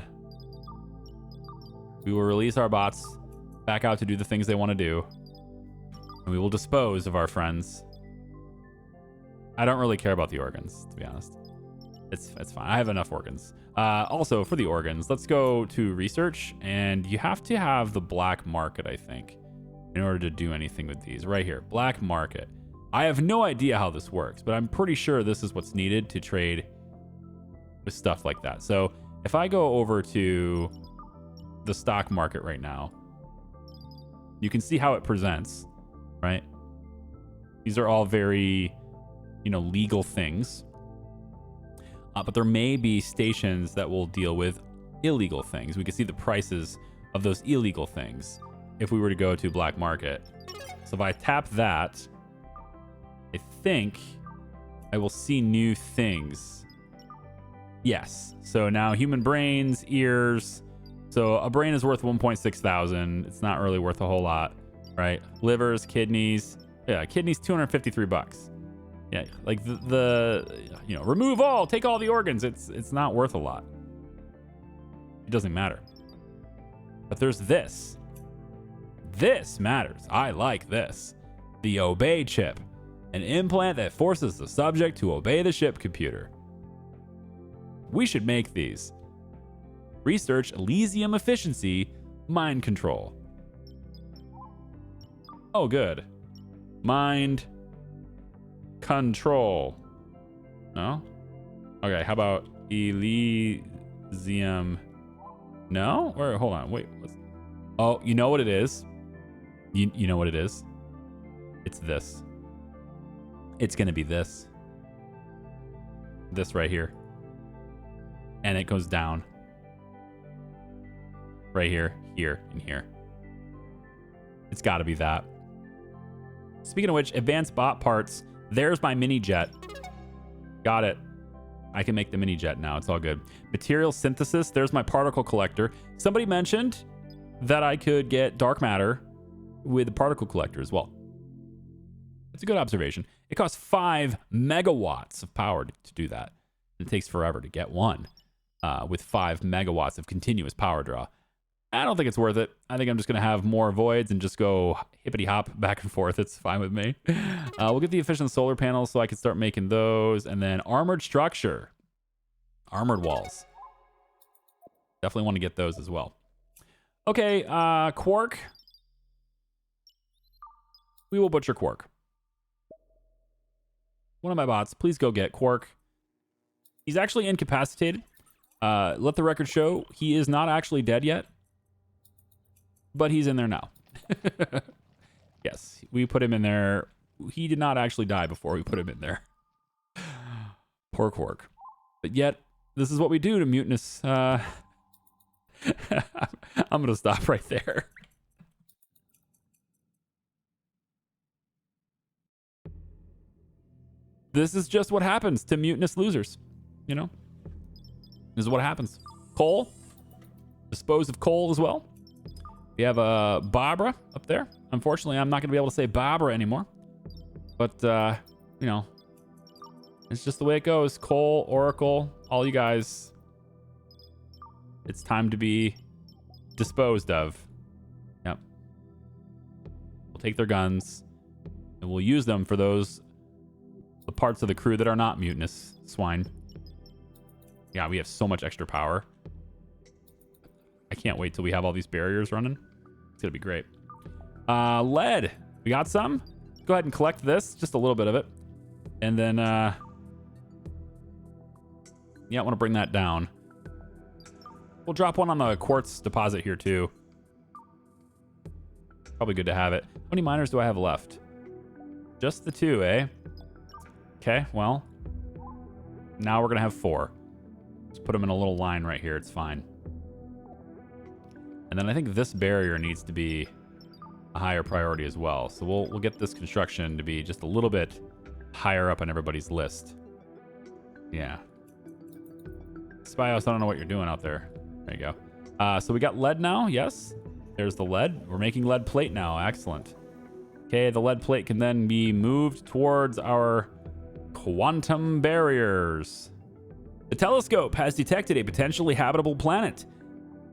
We will release our bots back out to do the things they want to do, and we will dispose of our friends. I don't really care about the organs, to be honest. It's fine. I have enough organs. Also, for the organs, let's go to research, and you have to have the black market, I think, in order to do anything with these. Right here, black market. I have no idea how this works, but I'm pretty sure this is what's needed to trade with stuff like that. So if I go over to the stock market right now, you can see how it presents, right? These are all very, legal things. But there may be stations that will deal with illegal things. We can see the prices of those illegal things if we were to go to black market. So if I tap that, I think I will see new things. Yes. So now human brains, ears. So a brain is worth 1.6 thousand. It's not really worth a whole lot, right? Livers, kidneys. Yeah, kidneys, $253. Yeah, like remove all, take all the organs. It's not worth a lot. It doesn't matter. But there's this. This matters. I like this. The obey chip. An implant that forces the subject to obey the ship computer. We should make these. Research Elysium efficiency, mind control. Oh, good. Mind control. No? Okay, how about Elysium? No? Or hold on, wait. Oh, you know what it is? You know what it is? It's this. It's gonna be this. This right here. And it goes down. Right here, here, and here. It's gotta be that. Speaking of which, advanced bot parts. There's my mini jet. Got it. I can make the mini jet now. It's all good. Material synthesis. There's my particle collector. Somebody mentioned that I could get dark matter with the particle collector as well. It's a good observation. It costs 5 megawatts of power to do that. It takes forever to get one with 5 megawatts of continuous power draw. I don't think it's worth it. I think I'm just going to have more voids and just go hippity hop back and forth. It's fine with me. We'll get the efficient solar panels so I can start making those. And then armored structure. Armored walls. Definitely want to get those as well. Okay, Quark. We will butcher Quark. One of my bots, please go get Quark. He's actually incapacitated. Let the record show he is not actually dead yet. But he's in there now. Yes, we put him in there. He did not actually die before we put him in there. Poor Quark. But yet, this is what we do to mutinous. I'm going to stop right there. This is just what happens to mutinous losers. You know? This is what happens. Coal. Dispose of coal as well. We have Barbara up there. Unfortunately, I'm not going to be able to say Barbara anymore. But, you know, it's just the way it goes. Cole, Oracle, all you guys. It's time to be disposed of. Yep. We'll take their guns and we'll use them for the parts of the crew that are not mutinous swine. Yeah, we have so much extra power. I can't wait till we have all these barriers running. It's going to be great. Lead. We got some. Go ahead and collect this. Just a little bit of it. And then, yeah, I want to bring that down. We'll drop one on the quartz deposit here, too. Probably good to have it. How many miners do I have left? Just the 2, eh? Okay, well. Now we're going to have 4. Just put them in a little line right here. It's fine. And then I think this barrier needs to be a higher priority as well. So we'll get this construction to be just a little bit higher up on everybody's list. Yeah. Spyos, I don't know what you're doing out there. There you go. So we got lead now. Yes. There's the lead. We're making lead plate now. Excellent. Okay, the lead plate can then be moved towards our quantum barriers. The telescope has detected a potentially habitable planet.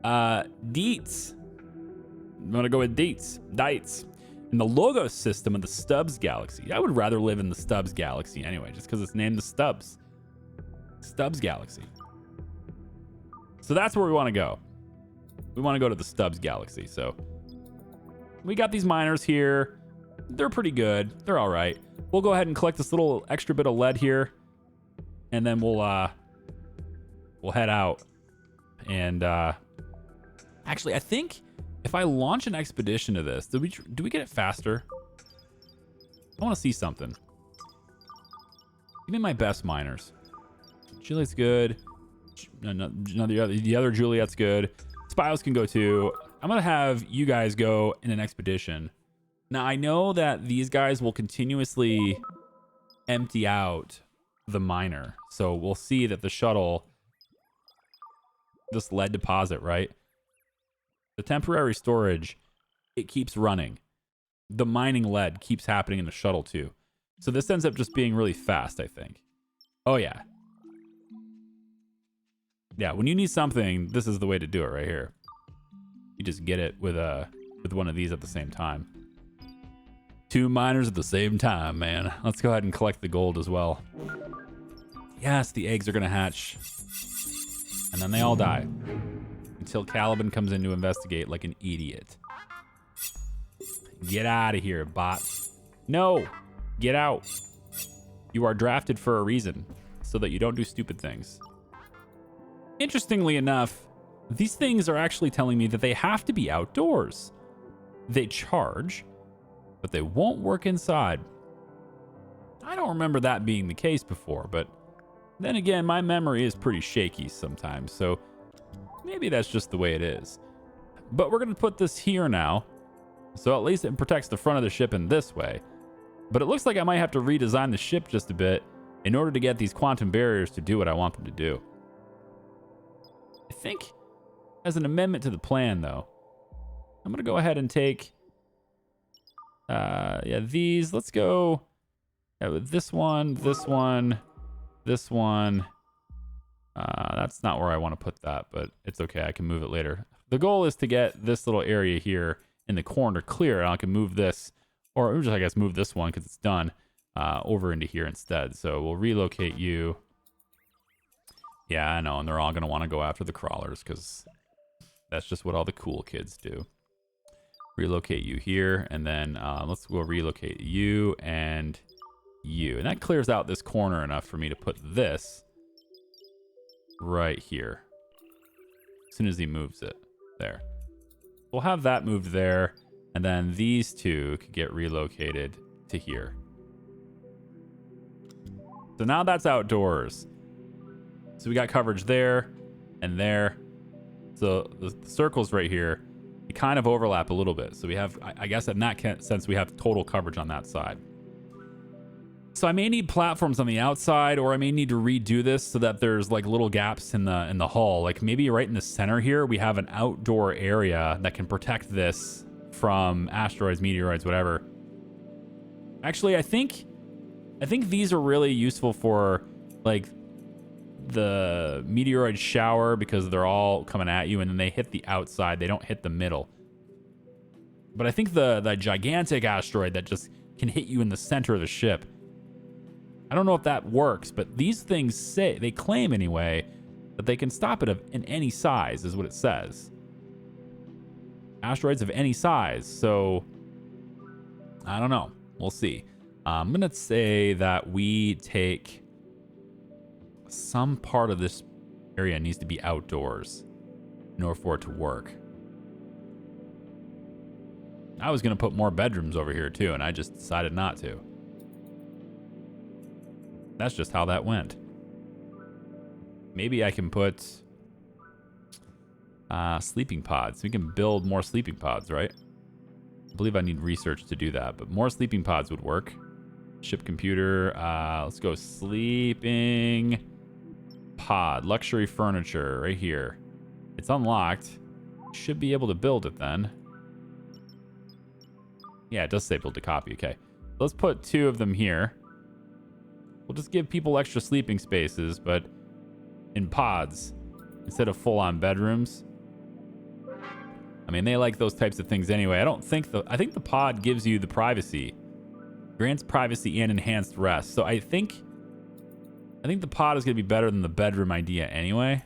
Dietz. I'm gonna go with Dietz. In the Logos system of the Stubbs galaxy. I would rather live in the Stubbs galaxy anyway, just because it's named the Stubbs. Stubbs galaxy. So that's where we want to go. We want to go to the Stubbs galaxy. So we got these miners here. They're pretty good. They're all right. We'll go ahead and collect this little extra bit of lead here, and then we'll head out. And actually, I think if I launch an expedition to this, do we get it faster? I want to see something. Give me my best miners. Juliet's good. The other Juliet's good. Spios can go too. I'm going to have you guys go in an expedition. Now, I know that these guys will continuously empty out the miner. So we'll see that the shuttle, this lead deposit, right? The temporary storage, it keeps running. The mining lead keeps happening in the shuttle too. So this ends up just being really fast, I think. Oh, yeah. Yeah, when you need something, this is the way to do it right here. You just get it with one of these at the same time. 2 miners at the same time, man. Let's go ahead and collect the gold as well. Yes, the eggs are going to hatch. And then they all die. Until Caliban comes in to investigate like an idiot. Get out of here, bot. No! Get out. You are drafted for a reason, so that you don't do stupid things. Interestingly enough, these things are actually telling me that they have to be outdoors. They charge, but they won't work inside. I don't remember that being the case before, but then again, my memory is pretty shaky sometimes, so maybe that's just the way it is. But we're going to put this here now, so at least it protects the front of the ship in this way. But it looks like I might have to redesign the ship just a bit in order to get these quantum barriers to do what I want them to do. I think as an amendment to the plan, though, I'm going to go ahead and take, these. Let's go with this one, this one, this one. That's not where I want to put that, but it's okay. I can move it later. the goal is to get this little area here in the corner clear, and I can move this, or just, I guess, move this one because it's done, over into here instead. So we'll relocate you. Yeah, I know, and they're all going to want to go after the crawlers because that's just what all the cool kids do. Relocate you here, and then let's go relocate you and you. And that clears out this corner enough for me to put this right here. As soon as he moves it. There. We'll have that moved there, and then these two could get relocated to here. So now that's outdoors. So we got coverage there and there. So the circles right here, they kind of overlap a little bit. So we have, I guess in that sense, we have total coverage on that side. So I may need platforms on the outside, or I may need to redo this so that there's like little gaps in the hull. Like maybe right in the center here, we have an outdoor area that can protect this from asteroids, meteoroids, whatever. Actually, I think these are really useful for like the meteoroid shower because they're all coming at you and then they hit the outside. They don't hit the middle. But I think the gigantic asteroid that just can hit you in the center of the ship, I don't know if that works, but these things say, they claim anyway, that they can stop it in any size, is what it says. Asteroids of any size. So, I don't know. We'll see. I'm going to say that we take some part of this area needs to be outdoors in order for it to work. I was going to put more bedrooms over here too, and I just decided not to. That's just how that went. Maybe I can put sleeping pods. We can build more sleeping pods, right? I believe I need research to do that, but more sleeping pods would work. Ship computer. Let's go sleeping pod. Luxury furniture right here. It's unlocked. Should be able to build it then. Yeah, it does say build to copy. Okay. Let's put 2 of them here. We'll just give people extra sleeping spaces, but in pods instead of full-on bedrooms. I mean, they like those types of things anyway. I think the pod gives you the privacy. Grants privacy and enhanced rest. So I think the pod is going to be better than the bedroom idea anyway.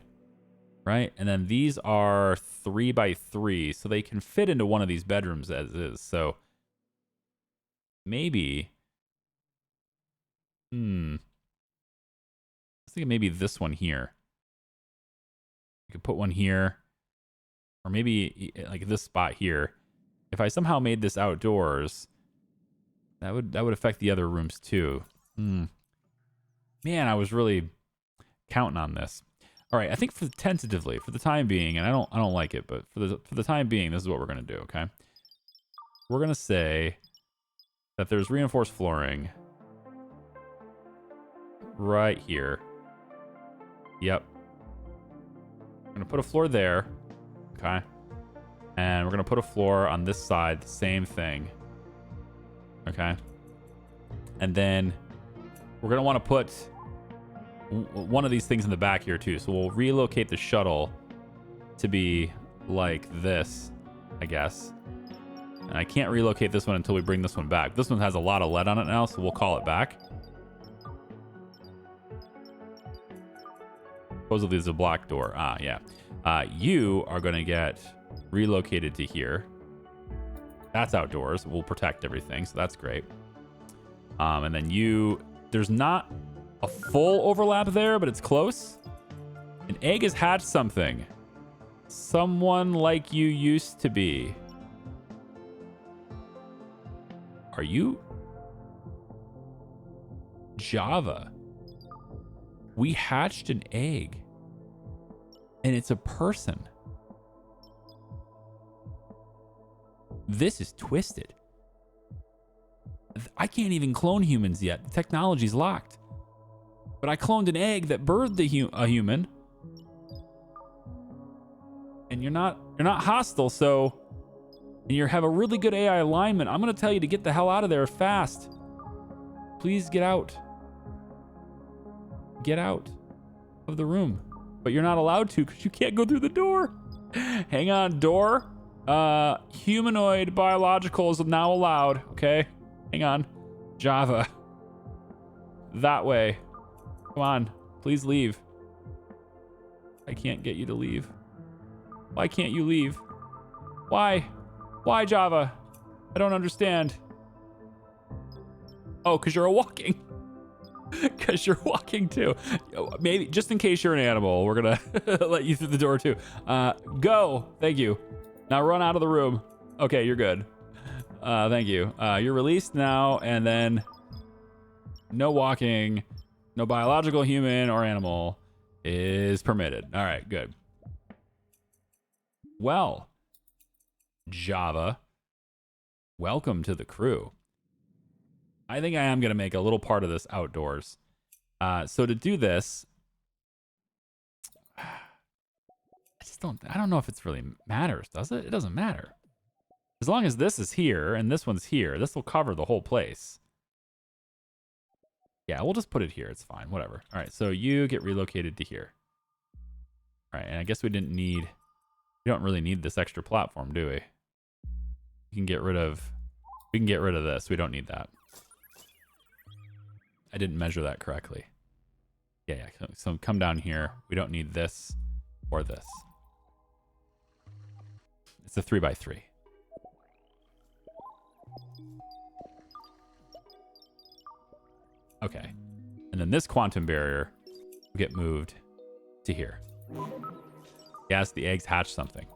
Right? And then these are 3 by 3, so they can fit into one of these bedrooms as is. So maybe I was thinking maybe this one here. You could put one here. Or maybe like this spot here. If I somehow made this outdoors, that would affect the other rooms too. Man, I was really counting on this. All right, I think tentatively, for the time being, and I don't like it, but for the time being, this is what we're gonna do, okay? We're gonna say that there's reinforced flooring right here. Yep. I'm gonna put a floor there. Okay. And we're gonna put a floor on this side, the same thing. Okay. And then we're gonna want to put one of these things in the back here too. So we'll relocate the shuttle to be like this, I guess. And I can't relocate this one until we bring this one back. This one has a lot of lead on it now, so we'll call it back. Supposedly there's a black door. Ah, yeah. You are going to get relocated to here. That's outdoors. We'll protect everything, so that's great. And then there's not a full overlap there, but it's close. An egg has hatched something. Someone like you used to be. Are you? Java. We hatched an egg. And it's a person. This is twisted. I can't even clone humans yet. The technology's locked. But I cloned an egg that birthed a human. And you're not hostile, so and you have a really good AI alignment. I'm gonna tell you to get the hell out of there fast. Please get out. Get out of the room. But you're not allowed to because you can't go through the door. Hang on, door. Humanoid biologicals now allowed. Okay, hang on. Java. That way. Come on, please leave. I can't get you to leave. Why can't you leave? Why? Why, Java? I don't understand. Oh, because you're a walking. Because you're walking too. Maybe, just in case you're an animal, we're going to let you through the door too. Go. Thank you. Now run out of the room. Okay, you're good. Thank you. You're released now, and then no walking, no biological human or animal is permitted. All right, good. Well, Java, welcome to the crew. I think I am going to make a little part of this outdoors. So to do this, I don't know if it's really matters, does it? It doesn't matter. As long as this is here and this one's here, this will cover the whole place. Yeah, we'll just put it here. It's fine. Whatever. All right, so you get relocated to here. All right, and I guess we don't really need this extra platform, do we? We can get rid of this. We don't need that. I didn't measure that correctly. Yeah. So come down here. We don't need this or this. It's a 3x3. Okay. And then this quantum barrier will get moved to here. Yes, the eggs hatch something.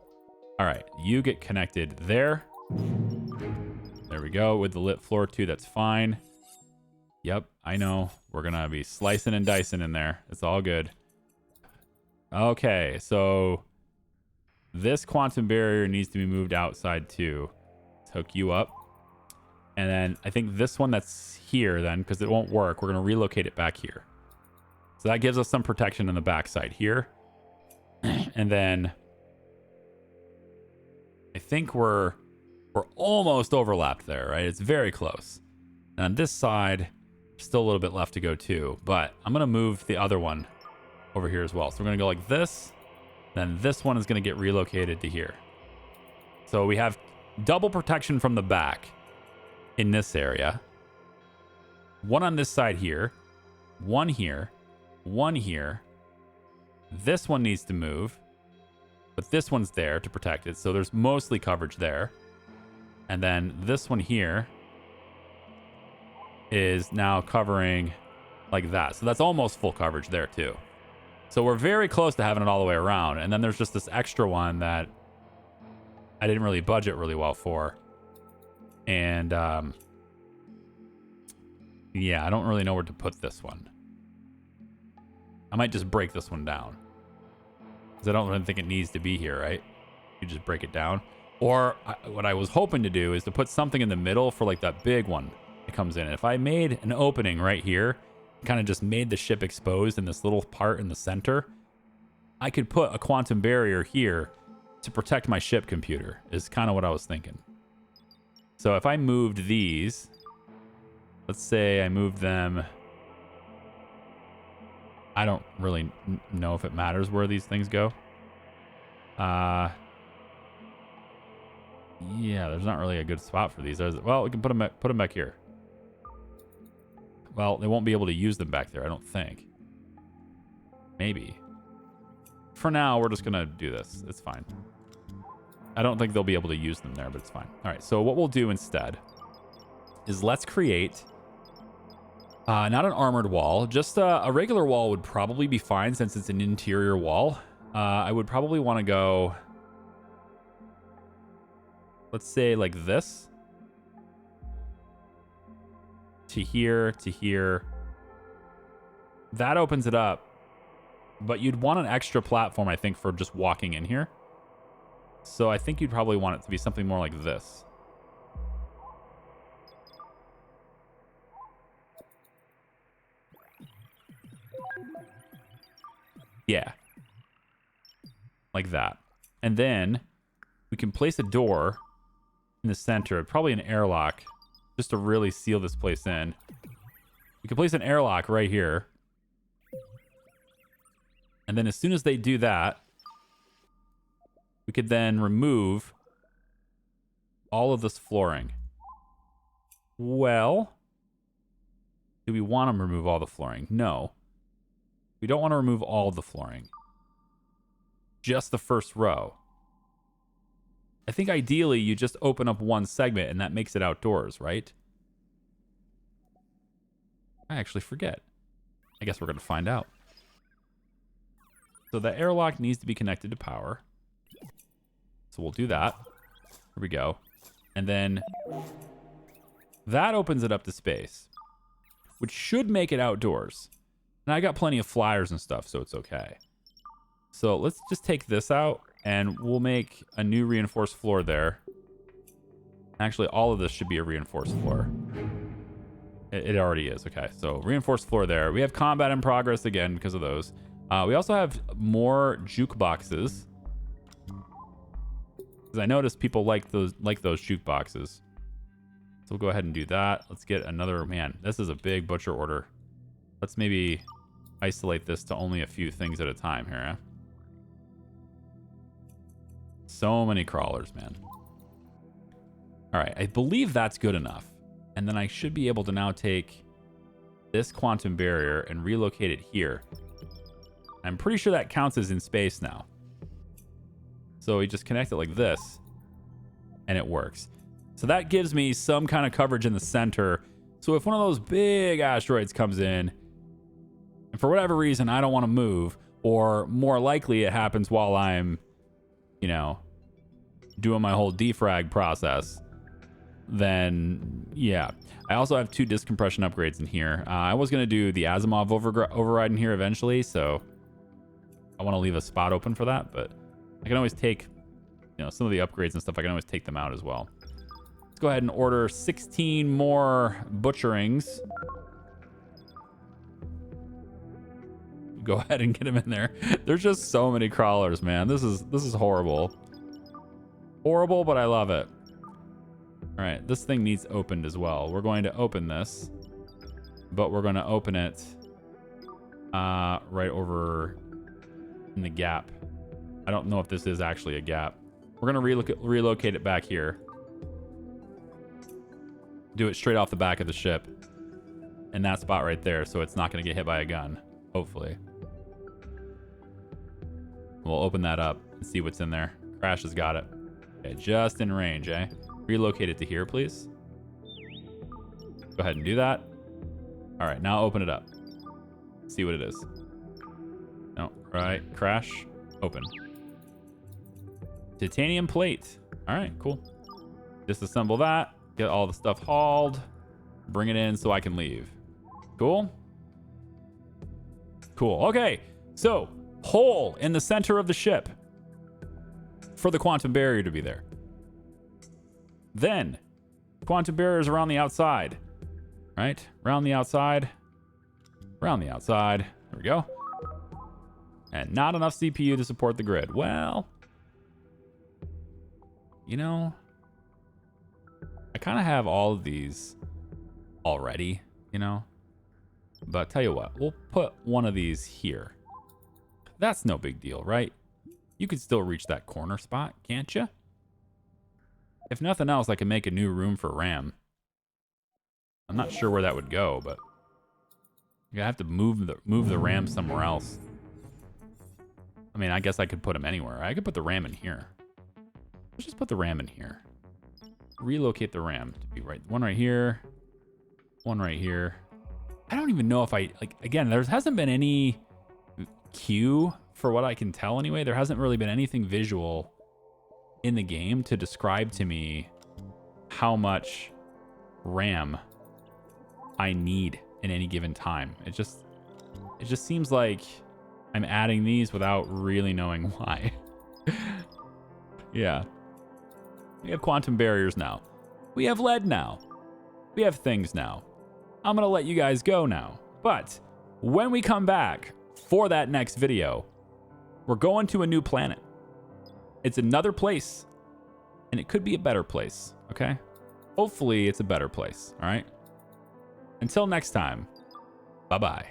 All right. You get connected there. There we go. With the lit floor too, that's fine. Yep, I know. We're going to be slicing and dicing in there. It's all good. Okay, so this quantum barrier needs to be moved outside too. Let's hook you up. And then I think this one that's here then, because it won't work, we're going to relocate it back here. So that gives us some protection on the backside here. And then I think we're almost overlapped there, right? It's very close. And on this side, still a little bit left to go too, but I'm going to move the other one over here as well. So we're going to go like this. Then this one is going to get relocated to here. So we have double protection from the back in this area. One on this side here. One here. One here. This one needs to move. But this one's there to protect it. So there's mostly coverage there. And then this one here is now covering like that. So that's almost full coverage there too. So we're very close to having it all the way around. And then there's just this extra one that I didn't really budget really well for. And yeah, I don't really know where to put this one. I might just break this one down. Because I don't really think it needs to be here, right? You just break it down. Or what I was hoping to do is to put something in the middle for like that big one that comes in. If I made an opening right here, kind of just made the ship exposed in this little part in the center, I could put a quantum barrier here to protect my ship computer, is kind of what I was thinking. So if I moved these, let's say I moved them, I don't really know if it matters where these things go. Yeah, there's not really a good spot for these. Well, we can put them back here. Well, they won't be able to use them back there, I don't think. Maybe. For now, we're just going to do this. It's fine. I don't think they'll be able to use them there, but it's fine. All right, so what we'll do instead is let's create not an armored wall. Just a regular wall would probably be fine since it's an interior wall. I would probably want to go, let's say like this. To here, to here. That opens it up. But you'd want an extra platform, I think, for just walking in here. So I think you'd probably want it to be something more like this. Yeah. Like that. And then we can place a door in the center, probably an airlock, just to really seal this place in. We can place an airlock right here. And then as soon as they do that, we could then remove all of this flooring. Well, do we want to remove all the flooring? No. We don't want to remove all the flooring. Just the first row. I think ideally you just open up one segment and that makes it outdoors, right? I actually forget. I guess we're going to find out. So the airlock needs to be connected to power. So we'll do that. Here we go. And then that opens it up to space, which should make it outdoors. And I got plenty of flyers and stuff, so it's okay. So let's just take this out and we'll make a new reinforced floor there. Actually, all of this should be a reinforced floor. It already is. Okay, so reinforced floor there. We have combat in progress again because of those. We also have more jukeboxes. Because I noticed people like those jukeboxes. So we'll go ahead and do that. Let's get another, man, this is a big butcher order. Let's maybe isolate this to only a few things at a time here. Eh? So many crawlers, man. All right, I believe that's good enough. And then I should be able to now take this quantum barrier and relocate it here. I'm pretty sure that counts as in space now. So we just connect it like this, and it works. So that gives me some kind of coverage in the center. So if one of those big asteroids comes in, and for whatever reason I don't want to move, or more likely it happens while I'm, you know, doing my whole defrag process, then yeah. I also have 2 disk compression upgrades in here. I was going to do the Asimov override in here eventually, so I want to leave a spot open for that, but I can always take, you know, some of the upgrades and stuff. I can always take them out as well. Let's go ahead and order 16 more butcherings. Go ahead and get them in there. There's just so many crawlers, man. This is horrible. Horrible, but I love it. All right, this thing needs opened as well. We're going to open this, but we're going to open it right over in the gap. I don't know if this is actually a gap. We're going to relocate it back here. Do it straight off the back of the ship. In that spot right there, so it's not going to get hit by a gun. Hopefully. We'll open that up and see what's in there. Crash has got it. Okay, just in range, eh? Relocate it to here, please. Go ahead and do that. All right, now open it up. See what it is. No, right. Crash. Open. Titanium plate. All right, cool. Disassemble that. Get all the stuff hauled. Bring it in so I can leave. Cool? Cool. Okay, so hole in the center of the ship for the quantum barrier to be there. Then quantum barriers around the outside, right? Around the outside, around the outside. There we go. And not enough CPU to support the grid. Well, you know, I kind of have all of these already, you know, but tell you what, we'll put one of these here. That's no big deal, right? You could still reach that corner spot, can't you? If nothing else, I can make a new room for RAM. I'm not sure where that would go, but you have to move the RAM somewhere else. I mean, I guess I could put them anywhere. I could put the RAM in here. Let's just put the RAM in here. Relocate the RAM to be right. One right here. One right here. I don't even know if I, like, again, there hasn't been any cue for what I can tell anyway. There hasn't really been anything visual in the game to describe to me how much RAM I need in any given time. It just seems like I'm adding these without really knowing why. Yeah. We have quantum barriers now. We have lead now. We have things now. I'm gonna let you guys go now. But when we come back for that next video, we're going to a new planet. It's another place, and it could be a better place, okay? Hopefully it's a better place, all right? Until next time, bye-bye.